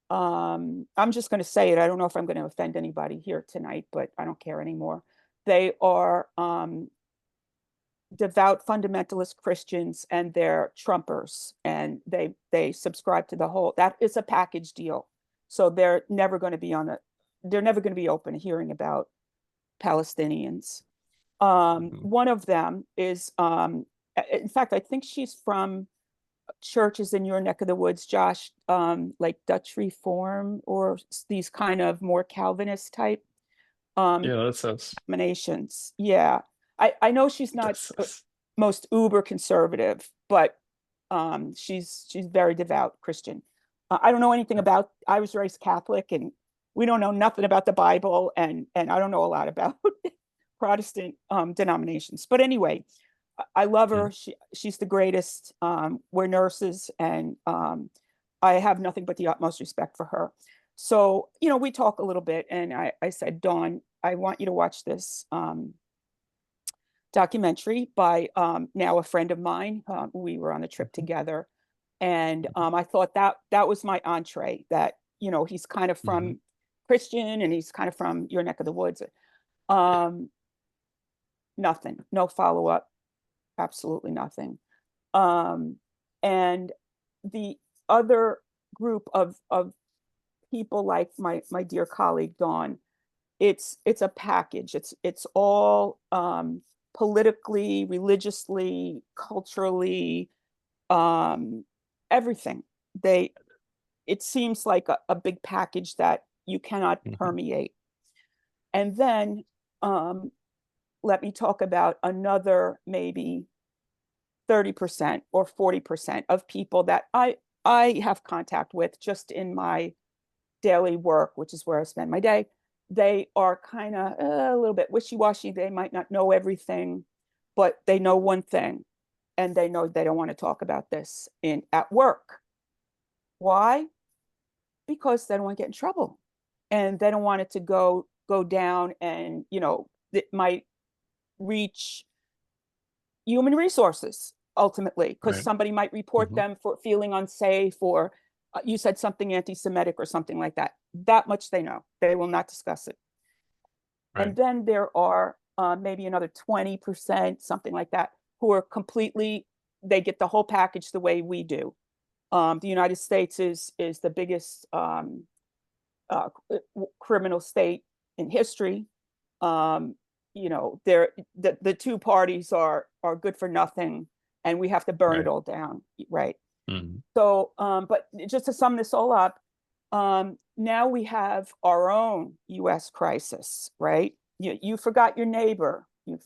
I'm just going to say it. I don't know if I'm going to offend anybody here tonight, but I don't care anymore. They are devout fundamentalist Christians, and they're Trumpers, and they subscribe to the whole, that is a package deal. So they're never going to be open to hearing about Palestinians. One of them is, in fact, I think she's from churches in your neck of the woods, Josh, like Dutch Reform or these kind of more Calvinist type Yeah, that's us. denominations. Yeah. I know she's not That's us. most uber conservative, but she's very devout Christian. I don't know anything about, I was raised Catholic, and we don't know nothing about the Bible, and I don't know a lot about Protestant denominations. But anyway, I love her. She's the greatest. We're nurses, and I have nothing but the utmost respect for her. So, you know, we talk a little bit, and I said, Dawn, I want you to watch this documentary by now a friend of mine. We were on the trip together, and I thought that was my entree. That, you know, he's kind of from Christian, and he's kind of from your neck of the woods. nothing, no follow-up, absolutely nothing. And the other group of people like my dear colleague Dawn, it's a package. It's all politically, religiously, culturally, everything. It seems like a big package that you cannot permeate. And then let me talk about another maybe 30% or 40% of people that I have contact with just in my daily work, which is where I spend my day. They are kind of a little bit wishy-washy. They might not know everything, but they know one thing, and they know they don't want to talk about this at work. Why? Because they don't want to get in trouble, and they don't want it to go down, and it might reach human resources ultimately, because Right. somebody might report them for feeling unsafe, or you said something anti-Semitic or something like that. That much they know. They will not discuss it. Right. And then there are maybe another 20%, something like that, who are completely, they get the whole package the way we do. The United States is the biggest criminal state in history. The two parties are good for nothing, and we have to burn it all down, right? So, but just to sum this all up, now we have our own U.S. crisis, right? You forgot your neighbor, we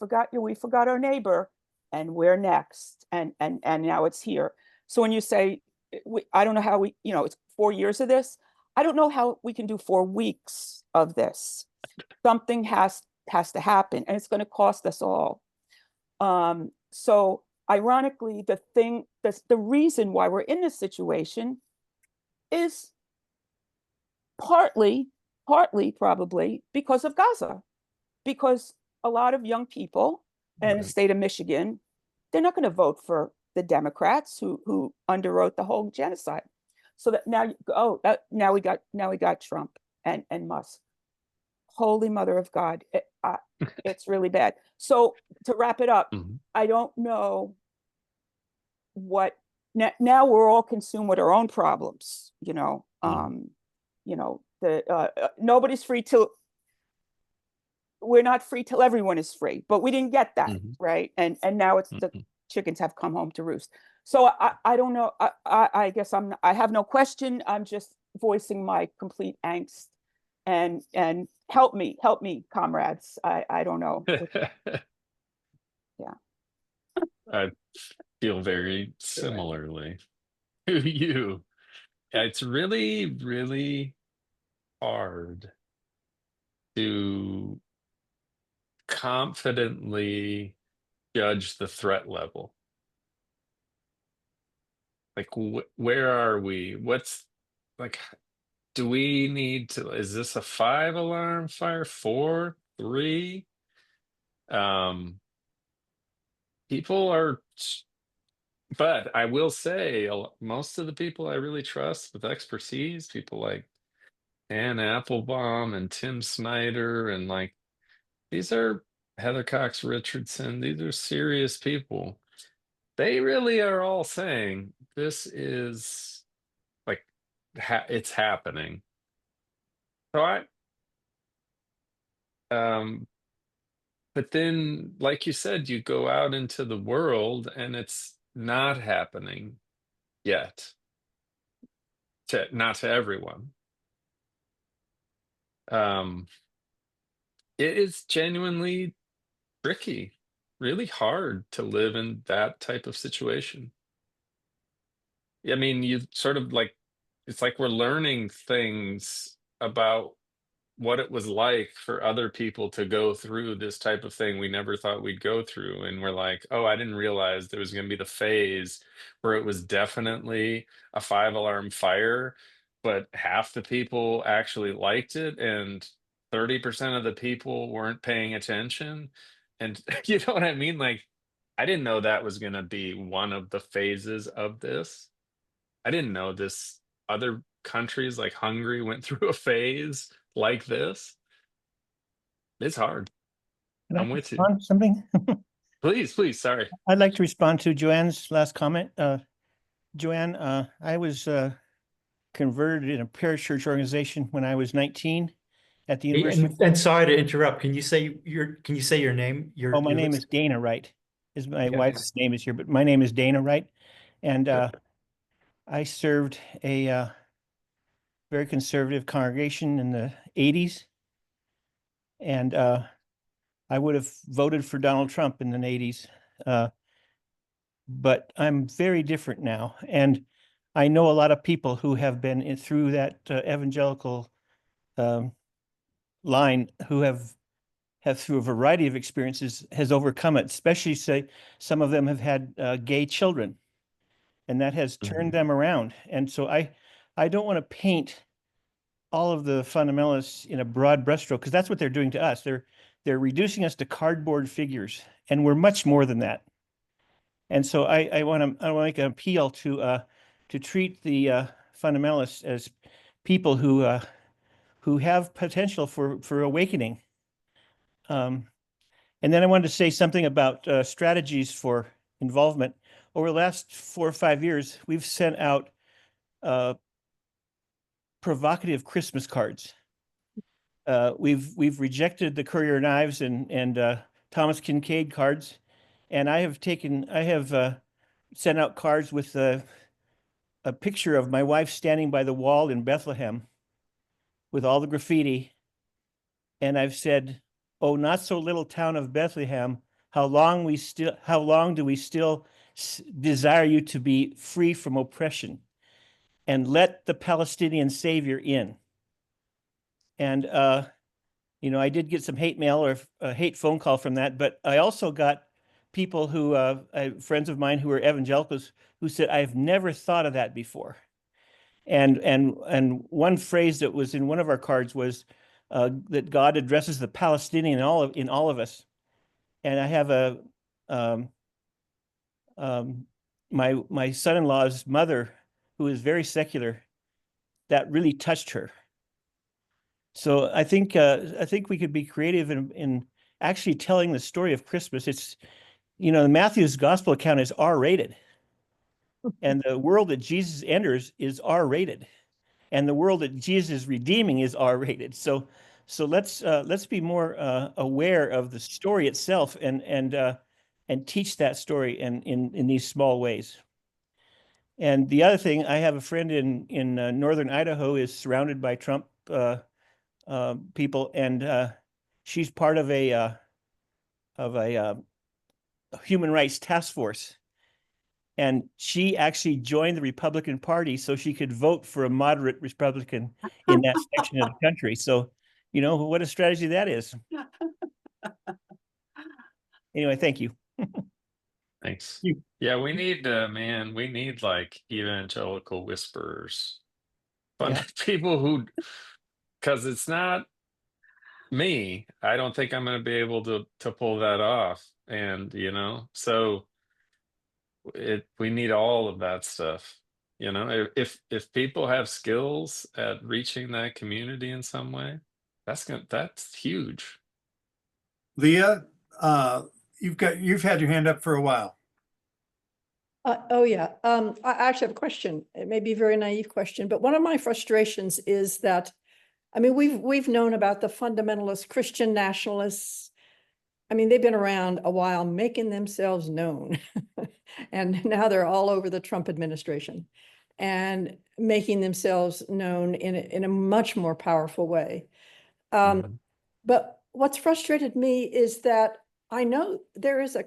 forgot our neighbor, and we're next, and now it's here. So when you say, I don't know how it's 4 years of this, I don't know how we can do 4 weeks of this. Something has to happen, and it's going to cost us all. So ironically, the reason why we're in this situation is partly probably because of Gaza, because a lot of young people in the state of Michigan, they're not going to vote for the Democrats who underwrote the whole genocide. So that now we got Trump and Musk. Holy mother of God, it's really bad. So to wrap it up, I don't know what now we're all consumed with our own problems. Nobody's free till we're not free till everyone is free, but we didn't get that, right? And now it's the chickens have come home to roost. So I don't know. I guess I have no question. I'm just voicing my complete angst, and help me, comrades. I don't know. Yeah. I feel very similarly to you. It's really, really hard to confidently judge the threat level. Like, where are we? What's like, do we need to, is this a 5-alarm fire? 4, 3? People are, but I will say most of the people I really trust with expertise, people like Ann Applebaum and Tim Snyder, and like, these are Heather Cox Richardson, these are serious people. They really are all saying this is like, it's happening. So but then, like you said, you go out into the world and it's not happening yet. Not to everyone. It is genuinely tricky, really hard to live in that type of situation. I mean, you sort of like, it's like we're learning things about what it was like for other people to go through this type of thing we never thought we'd go through. And we're like, oh, I didn't realize there was going to be the phase where it was definitely a 5-alarm fire, but half the people actually liked it and 30% of the people weren't paying attention. And you know what I mean? Like, I didn't know that was going to be one of the phases of this. I didn't know this other countries like Hungary went through a phase like this. It's hard. Can I I'm with you. respond to something? Please. Sorry. I'd like to respond to Joanne's last comment. Joanne, I was converted in a parachurch organization when I was 19 at the Hey, University. and sorry to interrupt. Can you say your name? Oh, my name is Dana Wright. Is my Okay. wife's name is here, but my name is Dana Wright, and I served a very conservative congregation in the 80s, and I would have voted for Donald Trump in the 80s, but I'm very different now, and I know a lot of people who have been through that evangelical line who have through a variety of experiences has overcome it. Especially, say, some of them have had gay children, and that has turned them around. And so I don't want to paint all of the fundamentalists in a broad brushstroke, because that's what they're doing to us. They're reducing us to cardboard figures, and we're much more than that. And so I want to make an appeal to treat the fundamentalists as people who have potential for awakening. And then I wanted to say something about strategies for involvement. Over the last 4 or 5 years, we've sent out provocative Christmas cards. We've rejected the Courier Knives and Thomas Kincaid cards, and I have sent out cards with a picture of my wife standing by the wall in Bethlehem with all the graffiti, and I've said, "Oh, not so little town of Bethlehem, how long do we still desire you to be free from oppression, and let the Palestinian Savior in." And I did get some hate mail or a hate phone call from that, but I also got people who friends of mine who are evangelicals who said, "I've never thought of that before." And one phrase that was in one of our cards was that God addresses the Palestinian in all of us. And I have my son-in-law's mother, who is very secular, that really touched her. So I think we could be creative in actually telling the story of Christmas. It's, Matthew's gospel account is R-rated, and the world that Jesus enters is R-rated, and the world that Jesus is redeeming is R-rated. So let's be more aware of the story itself and teach that story in these small ways. And the other thing, I have a friend in northern Idaho is surrounded by Trump people, and she's part of a human rights task force, and she actually joined the Republican Party so she could vote for a moderate Republican in that section of the country. So, what a strategy that is. Anyway, thank you. Thanks. Yeah, we need like evangelical whisperers, people who, because it's not me. I don't think I'm going to be able to pull that off, and so we need all of that stuff. If people have skills at reaching that community in some way, that's huge. Leah, you've had your hand up for a while. Oh, yeah. I actually have a question. It may be a very naive question, but one of my frustrations is that, we've known about the fundamentalist Christian nationalists. They've been around a while, making themselves known. And now they're all over the Trump administration and making themselves known in a much more powerful way. But what's frustrated me is that I know there's a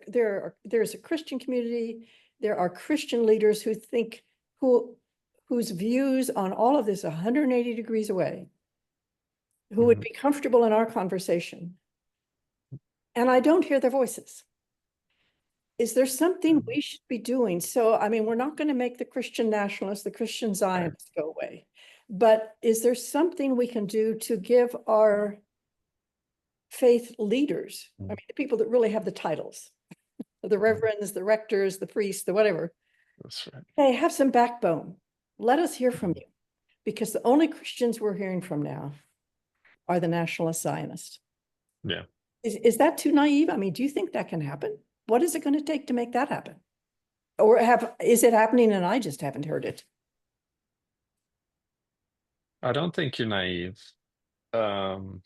Christian community. There are Christian leaders whose views on all of this 180 degrees away, who would be comfortable in our conversation. And I don't hear their voices. Is there something we should be doing? So, we're not going to make the Christian nationalists, the Christian Zionists go away, but is there something we can do to give our faith leaders, the people that really have the titles, the reverends, the rectors, the priests, the whatever. That's right. Hey, have some backbone. Let us hear from you, because the only Christians we're hearing from now are the nationalist Zionists. Yeah. Is that too naive? I mean, do you think that can happen? What is it going to take to make that happen? Or is it happening and I just haven't heard it? I don't think you're naive. Um,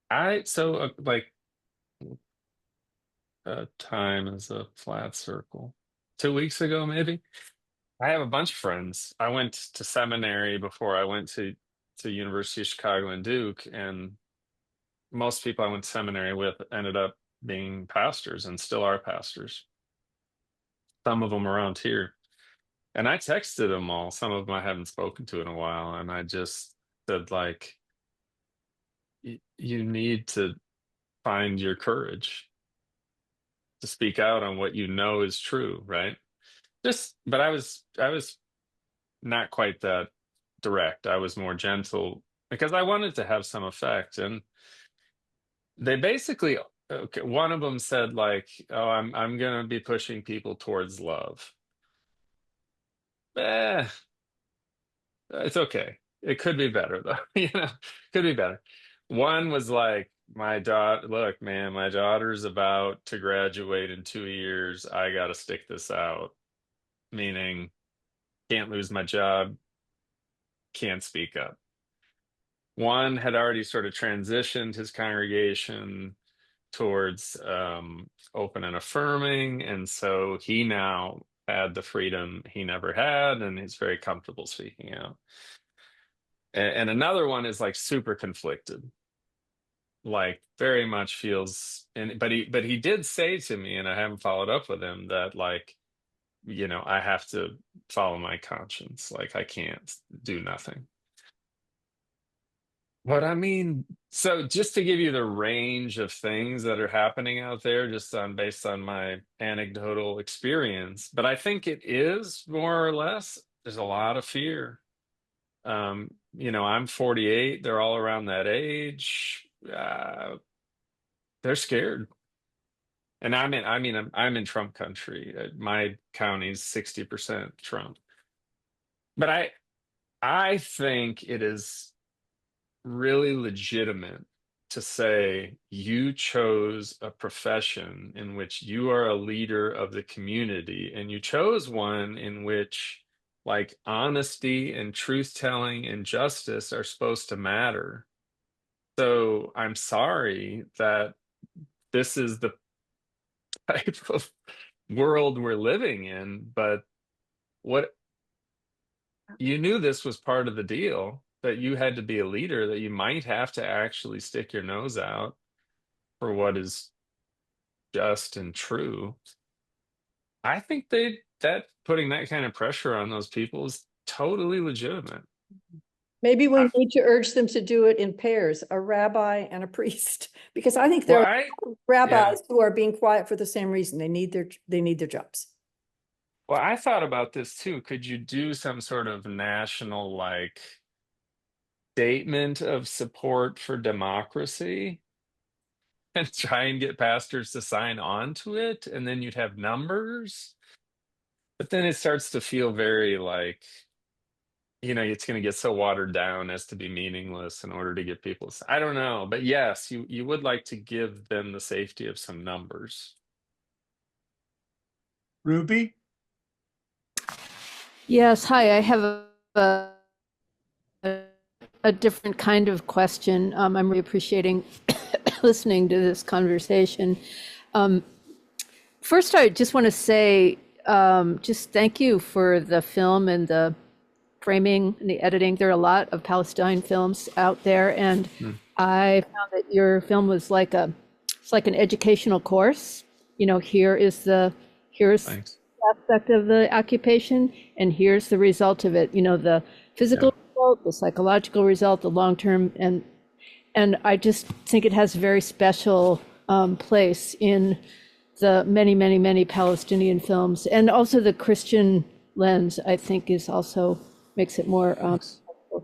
like time is a flat circle. 2 weeks ago, maybe. I have a bunch of friends. I went to seminary before I went to University of Chicago and Duke, and most people I went to seminary with ended up being pastors and still are pastors. Some of them around here. And I texted them all. Some of them I haven't spoken to in a while, and I just said, like, you need to find your courage to speak out on what you know is true, right? But I was not quite that direct. I was more gentle because I wanted to have some effect. And they basically, okay, one of them said, like, "Oh, I'm gonna be pushing people towards love." Eh, it's okay. It could be better though, could be better. One was like, my daughter, look, man, my daughter's about to graduate in 2 years. I got to stick this out, meaning can't lose my job, can't speak up. One had already sort of transitioned his congregation towards open and affirming, and so he now had the freedom he never had, and he's very comfortable speaking out. And another one is like super conflicted, like very much feels, but he did say to me, and I haven't followed up with him, that, like, I have to follow my conscience, like I can't do nothing. But I mean, so just to give you the range of things that are happening out there, just based on my anecdotal experience, but I think it is more or less, there's a lot of fear. I'm 48, they're all around that age. They're scared. And I'm in Trump country. My county's 60% Trump. But I think it is really legitimate to say you chose a profession in which you are a leader of the community, and you chose one in which, like, honesty and truth telling and justice are supposed to matter. So I'm sorry that this is the type of world we're living in, but what you knew this was part of the deal, that you had to be a leader, that you might have to actually stick your nose out for what is just and true. I think that putting that kind of pressure on those people is totally legitimate. Maybe we need to urge them to do it in pairs, a rabbi and a priest, because I think there are rabbis who are being quiet for the same reason. They need their jobs. Well, I thought about this too. Could you do some sort of national, like, statement of support for democracy and try and get pastors to sign on to it, and then you'd have numbers? But then it starts to feel very like, it's going to get so watered down as to be meaningless in order to get people. I don't know, but yes, you would like to give them the safety of some numbers. Ruby? Yes, hi, I have a different kind of question. I'm really appreciating listening to this conversation. First, I just want to say, just thank you for the film and the framing and the editing. There are a lot of Palestine films out there, and I found that your film was like it's like an educational course. Here's Thanks. aspect of the occupation, and here's the result of it. The physical result, the psychological result, the long-term, and I just think it has a very special place in the many, many, many Palestinian films, and also the Christian lens, I think, is also makes it more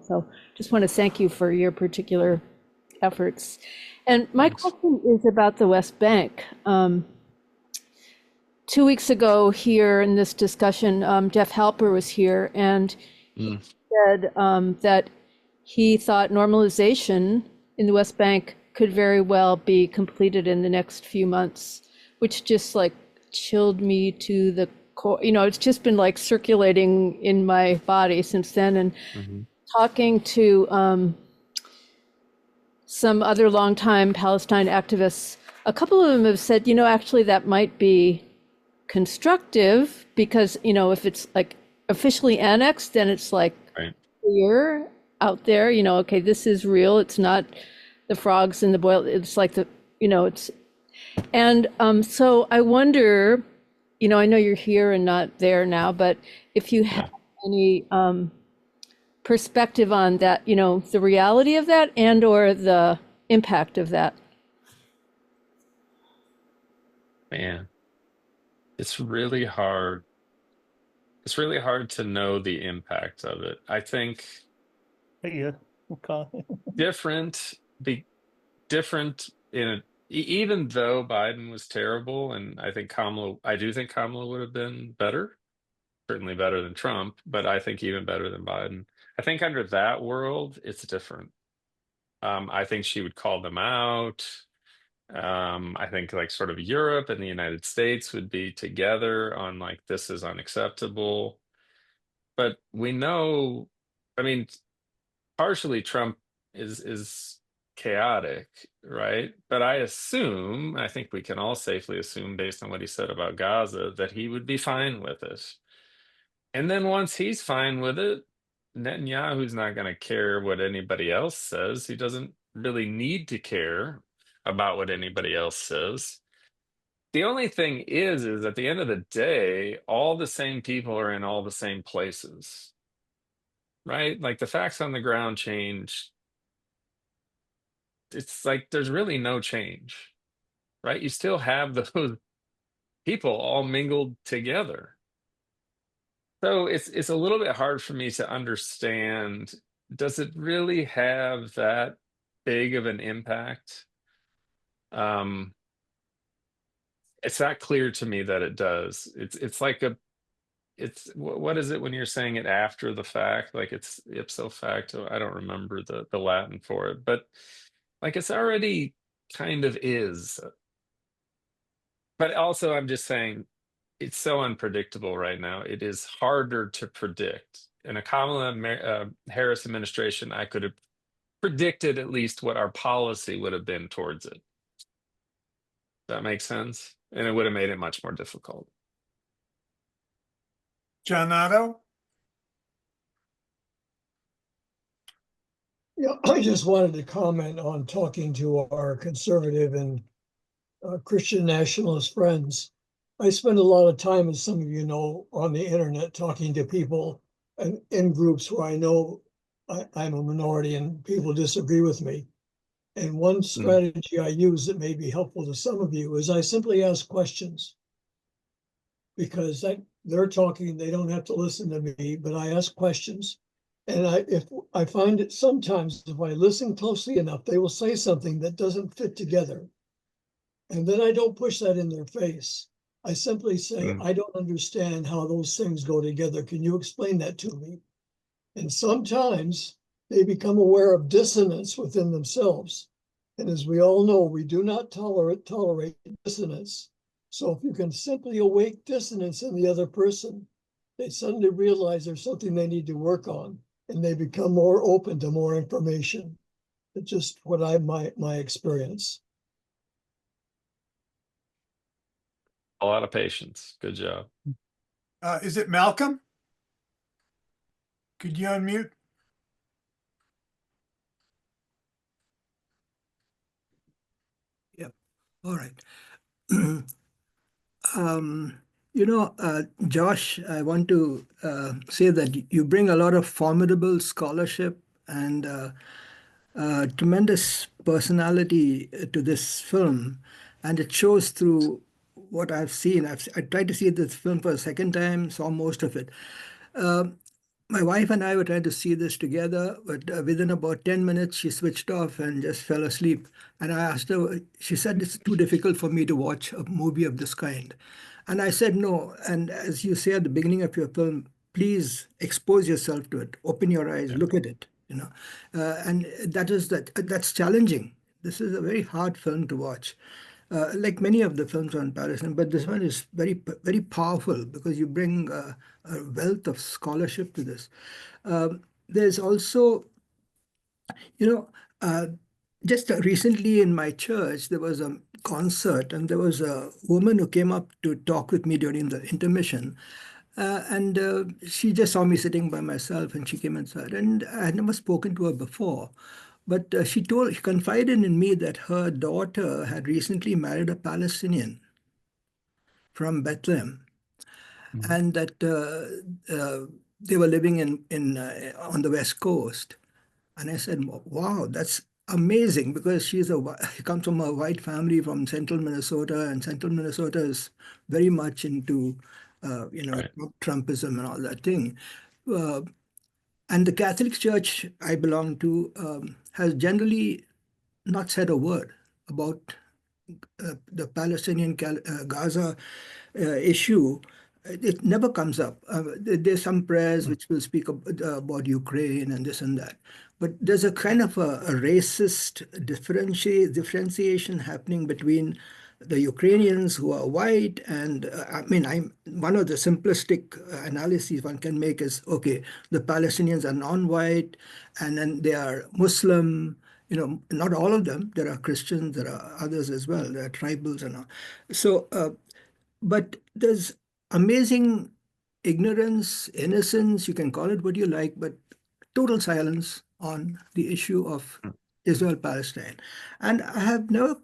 so just want to thank you for your particular efforts. And my question is about the West Bank. 2 weeks ago here in this discussion, Jeff Halper was here, and he said that he thought normalization in the West Bank could very well be completed in the next few months, which just like chilled me to the core. You know, it's just been like circulating in my body since then. And talking to some other longtime Palestine activists, a couple of them have said, you know, actually that might be constructive because, you know, if it's like officially annexed, then it's like clear out there, you know, okay, this is real. It's not the frogs in the boil. It's like the, you know, it's, and so I wonder, you know, I know you're here and not there now, but if you have any perspective on that, you know, the reality of that and or the impact of that. Man, it's really hard. It's really hard to know the impact of it. I think Yeah. Okay. different in a, even though Biden was terrible, and I do think Kamala would have been better, certainly better than Trump, but I think even better than Biden. I think under that world, it's different. I think she would call them out. I think like sort of Europe and the United States would be together on like, this is unacceptable. But we know, I mean, partially Trump is chaotic, right? But I think we can all safely assume based on what he said about Gaza that he would be fine with it. And then once he's fine with it, Netanyahu's not going to care what anybody else says. He doesn't really need to care about what anybody else says. The only thing is at the end of the day, all the same people are in all the same places, right? Like the facts on the ground change. It's like there's really no change, right? You still have those people all mingled together. So it's a little bit hard for me to understand, does it really have that big of an impact? It's not clear to me that it does. It's like what is it when you're saying it after the fact? Like it's ipso facto. I don't remember the Latin for it, but like it's already kind of is. But also I'm just saying it's so unpredictable right now. It is harder to predict. In a Kamala Harris administration, I could have predicted at least what our policy would have been towards it. That makes sense? And it would have made it much more difficult. John Otto? Yeah, I just wanted to comment on talking to our conservative and Christian nationalist friends. I spend a lot of time, as some of you know, on the internet talking to people and in groups where I know I'm a minority and people disagree with me. And one strategy I use that may be helpful to some of you is I simply ask questions. Because they're talking, they don't have to listen to me, but I ask questions. And if I find it sometimes, if I listen closely enough, they will say something that doesn't fit together. And then I don't push that in their face. I simply say, I don't understand how those things go together. Can you explain that to me? And sometimes they become aware of dissonance within themselves. And as we all know, we do not tolerate dissonance. So if you can simply awake dissonance in the other person, they suddenly realize there's something they need to work on, and they become more open to more information. It's just what my experience. A lot of patience. Good job. Is it Malcolm? Could you unmute? Yep. All right. Josh, I want to say that you bring a lot of formidable scholarship and tremendous personality to this film, and it shows through what I've seen. I tried to see this film for a second time, saw most of it. My wife and I were trying to see this together, but within about 10 minutes, she switched off and just fell asleep. And I asked her, she said, it's too difficult for me to watch a movie of this kind. And I said, no. And as you say at the beginning of your film, please expose yourself to it, open your eyes, look at it, and that's challenging. This is a very hard film to watch, like many of the films on Palestine, but this one is very powerful because you bring a wealth of scholarship to this. There's also, you know, just recently in my church, there was a concert and there was a woman who came up to talk with me during the intermission. And she just saw me sitting by myself and she came inside. And I had never spoken to her before. But she confided in me that her daughter had recently married a Palestinian from Bethlehem. And that they were living on the West Coast. And I said, wow, that's amazing, because she comes from a white family from central Minnesota, and central Minnesota is very much into, Right. Trumpism and all that thing. And the Catholic Church I belong to has generally not said a word about the Palestinian Gaza issue. It never comes up. There's some prayers which will speak about Ukraine and this and that. But there's a kind of a racist differentiation happening between the Ukrainians who are white and, one of the simplistic analyses one can make is, okay, the Palestinians are non-white and then they are Muslim. Not all of them. There are Christians, there are others as well. There are tribals and all. So, but there's amazing ignorance, innocence, you can call it what you like, but total silence on the issue of Israel-Palestine. And I have never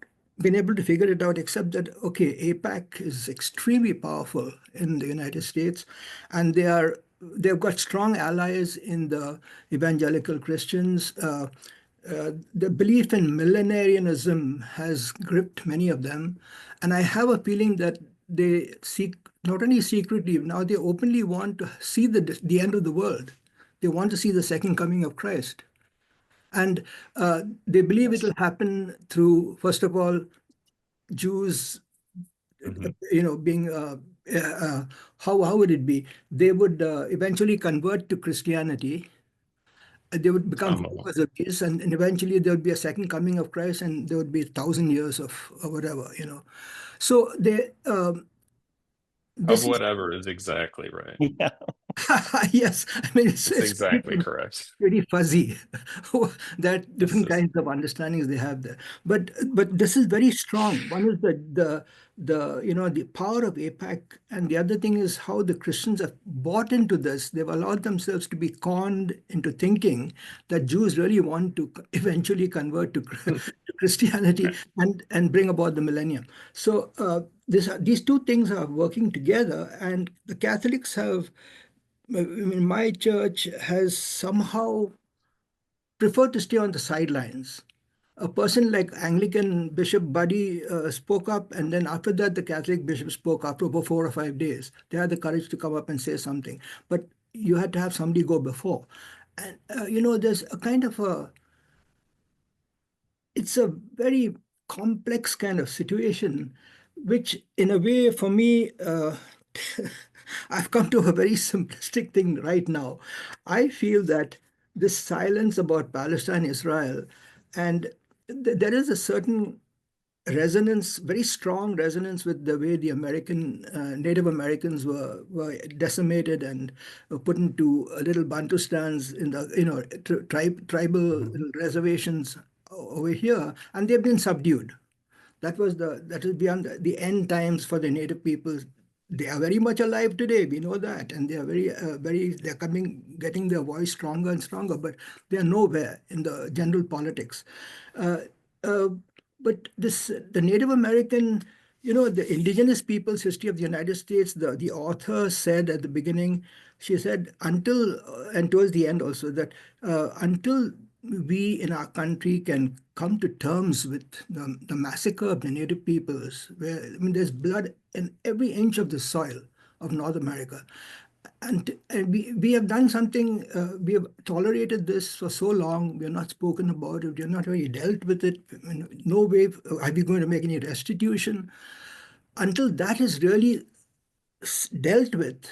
been able to figure it out, except that, okay, AIPAC is extremely powerful in the United States, and they've got strong allies in the evangelical Christians. The belief in millenarianism has gripped many of them. And I have a feeling that they seek, not only secretly, now they openly want to see the end of the world. They want to see the second coming of Christ. And they believe it will happen through, first of all, Jews, being, how would it be? They would eventually convert to Christianity. They would become followers of Jesus, and eventually there would be a second coming of Christ, and there would be 1,000 years of whatever, So they. Of whatever is exactly right. Yeah. Yes, it's exactly correct. Pretty fuzzy. That different kinds of understandings they have there, but this is very strong. One is the power of AIPAC, and the other thing is how the Christians have bought into this. They've allowed themselves to be conned into thinking that Jews really want to eventually convert to Christianity and bring about the millennium. So these two things are working together, and the Catholics have. My church has somehow preferred to stay on the sidelines. A person like Anglican Bishop Buddy spoke up, and then after that, the Catholic bishop spoke after about 4 or 5 days. They had the courage to come up and say something, but you had to have somebody go before. And, there's a kind of it's a very complex kind of situation, which in a way for me, I've come to a very simplistic thing right now. I feel that this silence about Palestine, Israel, and there is a certain resonance, very strong resonance with the way the Native Americans were decimated and put into little Bantustans in the tribal reservations over here, and they've been subdued. That is beyond the end times for the Native peoples. They are very much alive today. We know that, and they are they're getting their voice stronger and stronger. But they are nowhere in the general politics. But the Native American, the indigenous people's history of the United States. The author said at the beginning, she said and towards the end also, that until we in our country can come to terms with the massacre of the Native peoples, where there's blood in every inch of the soil of North America. And we have done something, we have tolerated this for so long, we have not spoken about it, we have not really dealt with it. No way are we going to make any restitution. Until that is really dealt with,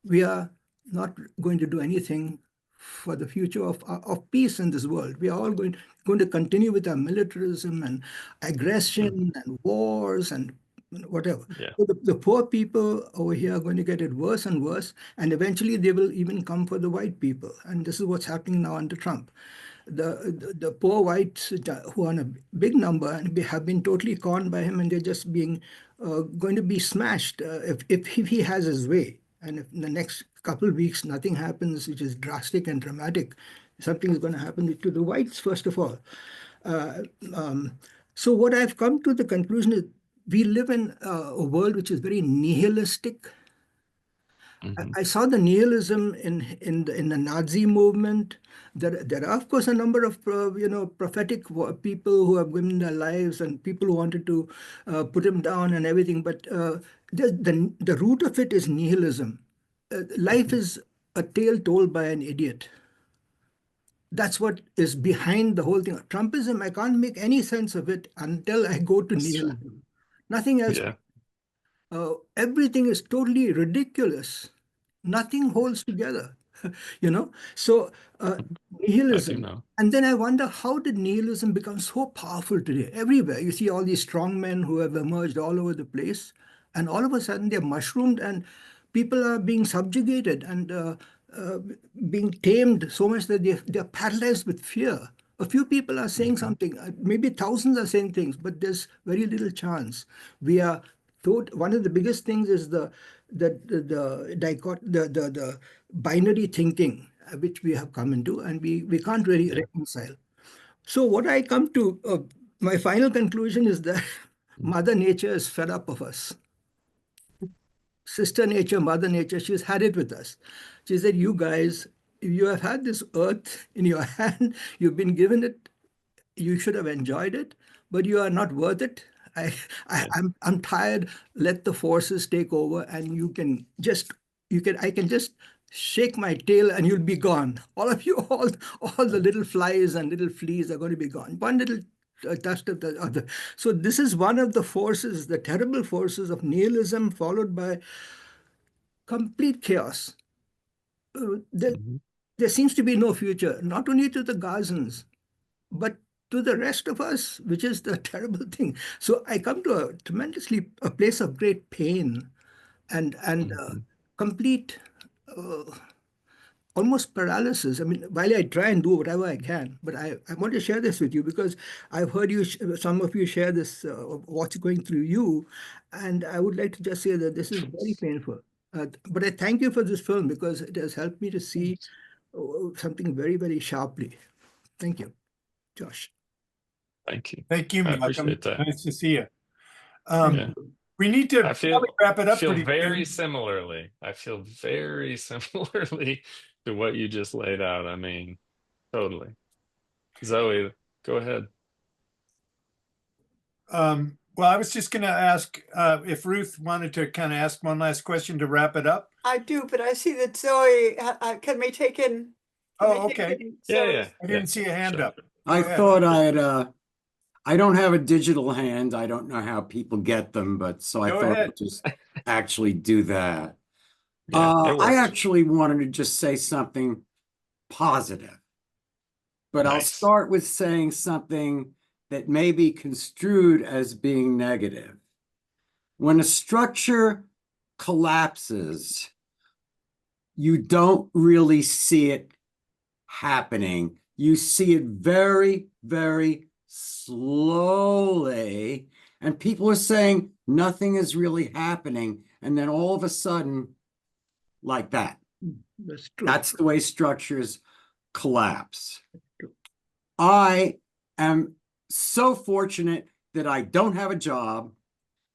we are not going to do anything for the future of peace in this world. We are all going to continue with our militarism and aggression and wars and whatever. Yeah. So the poor people over here are going to get it worse and worse, and eventually they will even come for the white people. And this is what's happening now under Trump. The poor whites who are in a big number and have been totally conned by him, and they're just being going to be smashed if he has his way. And if in the next couple of weeks nothing happens, which is drastic and dramatic, something is going to happen to the whites first of all. So what I've come to the conclusion is we live in a world which is very nihilistic. I saw the nihilism in the Nazi movement. There are, of course, a number of prophetic people who have given their lives and people who wanted to put him down and everything. But the root of it is nihilism. Life is a tale told by an idiot. That's what is behind the whole thing. Trumpism, I can't make any sense of it until I go to nihilism. Nothing else. Yeah. Everything is totally ridiculous. Nothing holds together, So nihilism. And then I wonder, how did nihilism become so powerful today? Everywhere you see all these strong men who have emerged all over the place, and all of a sudden they're mushroomed, and people are being subjugated and being tamed so much that they're paralyzed with fear. A few people are saying something, maybe thousands are saying things, but there's very little chance. We are told one of the biggest things is the binary thinking which we have come into, and we can't really reconcile. So what I come to, my final conclusion is that Mother Nature is fed up of us. Sister Nature, Mother Nature, she's had it with us. She said, you guys, you have had this earth in your hand, you've been given it, you should have enjoyed it, but you are not worth it. I'm tired. Let the forces take over, and I can just shake my tail and you'll be gone. All of you, all the little flies and little fleas are going to be gone. One little touch of the other. So this is one of the forces, the terrible forces of nihilism, followed by complete chaos. There seems to be no future, not only to the Gazans, but to the rest of us, which is the terrible thing. So I come to a place of great pain and complete almost paralysis. I mean, while I try and do whatever I can, but I want to share this with you because I've heard you, some of you share this, what's going through you, and I would like to just say that this is very painful. But I thank you for this film because it has helped me to see something very, very sharply. Thank you, Josh. Thank you. Thank you, I Malcolm. appreciate that. Nice to see you. We need to probably wrap it up. I feel pretty very soon. similarly. I feel very similarly to what you just laid out. I mean, totally. Zoe, go ahead. Well, I was just going to ask if Ruth wanted to kind of ask one last question to wrap it up. I do, but I see that Zoe, can we take in? Oh, okay. Yeah. I didn't see a hand up. I thought I don't have a digital hand. I don't know how people get them, but so I thought I'd just actually do that. I actually wanted to just say something positive, but I'll start with saying something that may be construed as being negative. When a structure collapses, you don't really see it happening. You see it very, very slowly, and people are saying nothing is really happening, and then all of a sudden, like that. That's the way structures collapse. I am so fortunate that I don't have a job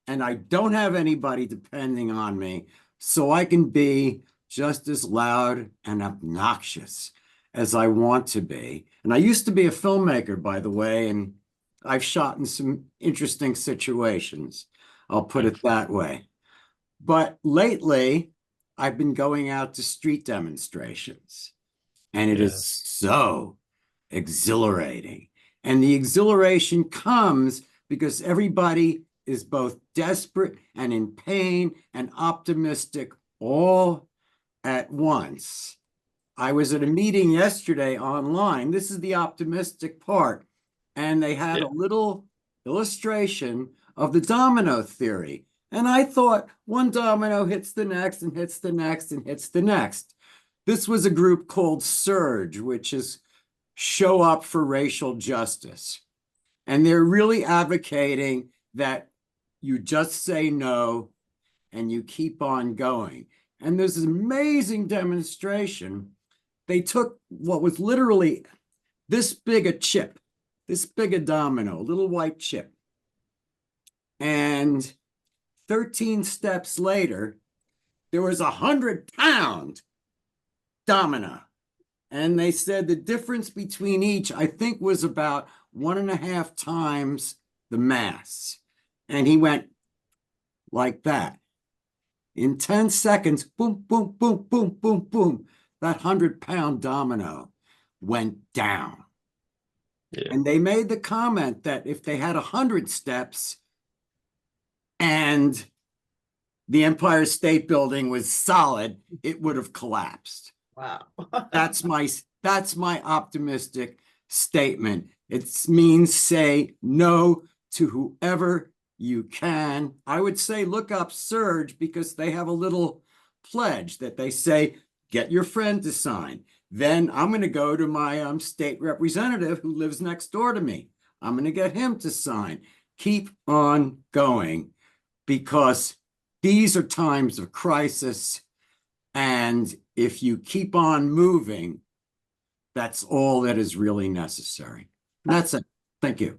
and I don't have anybody depending on me, so I can be just as loud and obnoxious as I want to be. And I used to be a filmmaker, by the way, and I've shot in some interesting situations. I'll put it that way. But lately, I've been going out to street demonstrations, and it is so exhilarating. And the exhilaration comes because everybody is both desperate and in pain and optimistic all at once. I was at a meeting yesterday online. This is the optimistic part. And they had Yeah. a little illustration of the domino theory. And I thought one domino hits the next and hits the next and hits the next. This was a group called Surge, which is Show Up for Racial Justice. And they're really advocating that you just say no and you keep on going. And there's this amazing demonstration. They took what was literally this big a chip, this big a domino, a little white chip. And 13 steps later, there was 100-pound domino. And they said the difference between each, I think, was about 1.5 times the mass. And he went like that. In 10 seconds, boom, boom, boom, boom, boom, boom, that 100-pound domino went down. Yeah. And they made the comment that if they had 100 steps and the Empire State Building was solid, it would have collapsed. Wow. That's my optimistic statement. It means say no to whoever you can. I would say look up Surge because they have a little pledge that they say, get your friend to sign. Then I'm going to go to my state representative who lives next door to me. I'm going to get him to sign. Keep on going because these are times of crisis. And if you keep on moving, that's all that is really necessary. That's it. Thank you.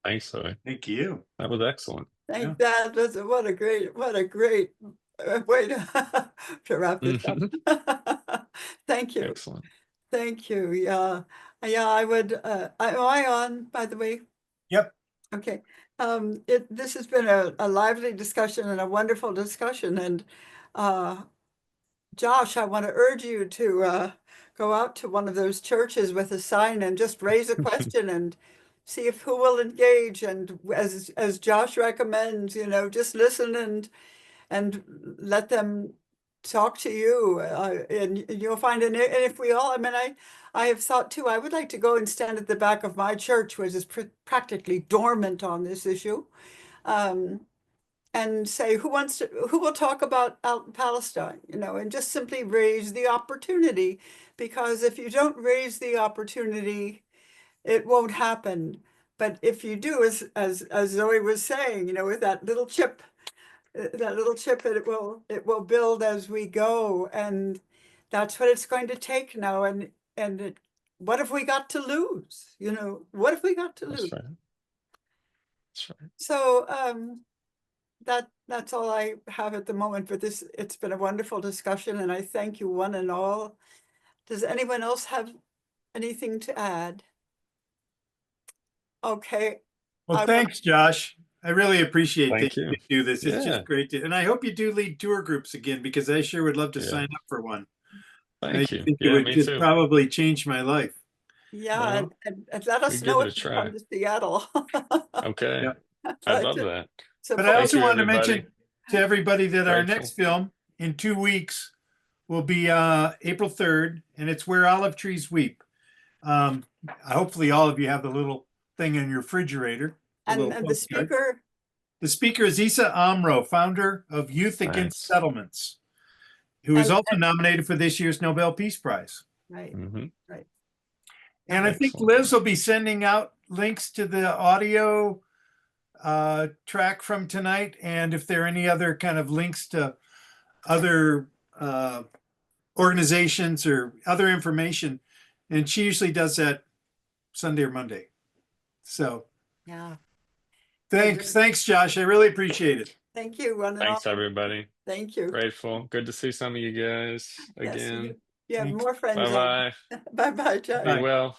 Thanks, Zoe. Thank you. That was excellent. Thank that. What a great way to wrap this up. Thank you. Excellent. Thank you. Yeah. I would, am I on, by the way? Yep. Okay. This has been a lively discussion and a wonderful discussion. And Josh, I want to urge you to go out to one of those churches with a sign and just raise a question and see if who will engage. And as Josh recommends, just listen and let them talk to you, and you'll find. And if we all, I have thought too, I would like to go and stand at the back of my church, which is practically dormant on this issue, and say, who will talk about Palestine, and just simply raise the opportunity, because if you don't raise the opportunity, it won't happen. But if you do, as Zoe was saying, with that little chip, it will build as we go, and that's what it's going to take now. And what have we got to lose? What have we got to lose? That's right. That's right. So that's all I have at the moment. But it's been a wonderful discussion, and I thank you one and all. Does anyone else have anything to add? Okay. Well, thanks, Josh. I really appreciate that Thank you you. do this. It's Yeah. just great and I hope you do lead tour groups again, because I sure would love to Yeah. sign up for one. Thank I you. think it Yeah, would me just too. probably change my life. Yeah, Well, and let us we know give it if a you try. come to Seattle. Okay. Yeah. I'd love that. But I also you, want to everybody. mention to everybody that our Grateful. next film in 2 weeks will be April 3rd, and it's Where Olive Trees Weep. Hopefully all of you have the little thing in your refrigerator. And the postcard. speaker, The speaker is Isa Amro, founder of Youth Against Nice. Settlements, who is And- also nominated for this year's Nobel Peace Prize. right, Mhm. right. And I think Excellent. Liz will be sending out links to the audio track from tonight. And if there are any other kind of links to other organizations or other information, and she usually does that Sunday or Monday. So Yeah. thanks, Josh. I really appreciate it. Thank you, one and all. Thanks, everybody. Thank you. Grateful. Good to see some of you guys Yes, again. you have Thanks. more friends. Bye-bye. Bye-bye, Josh. Be well.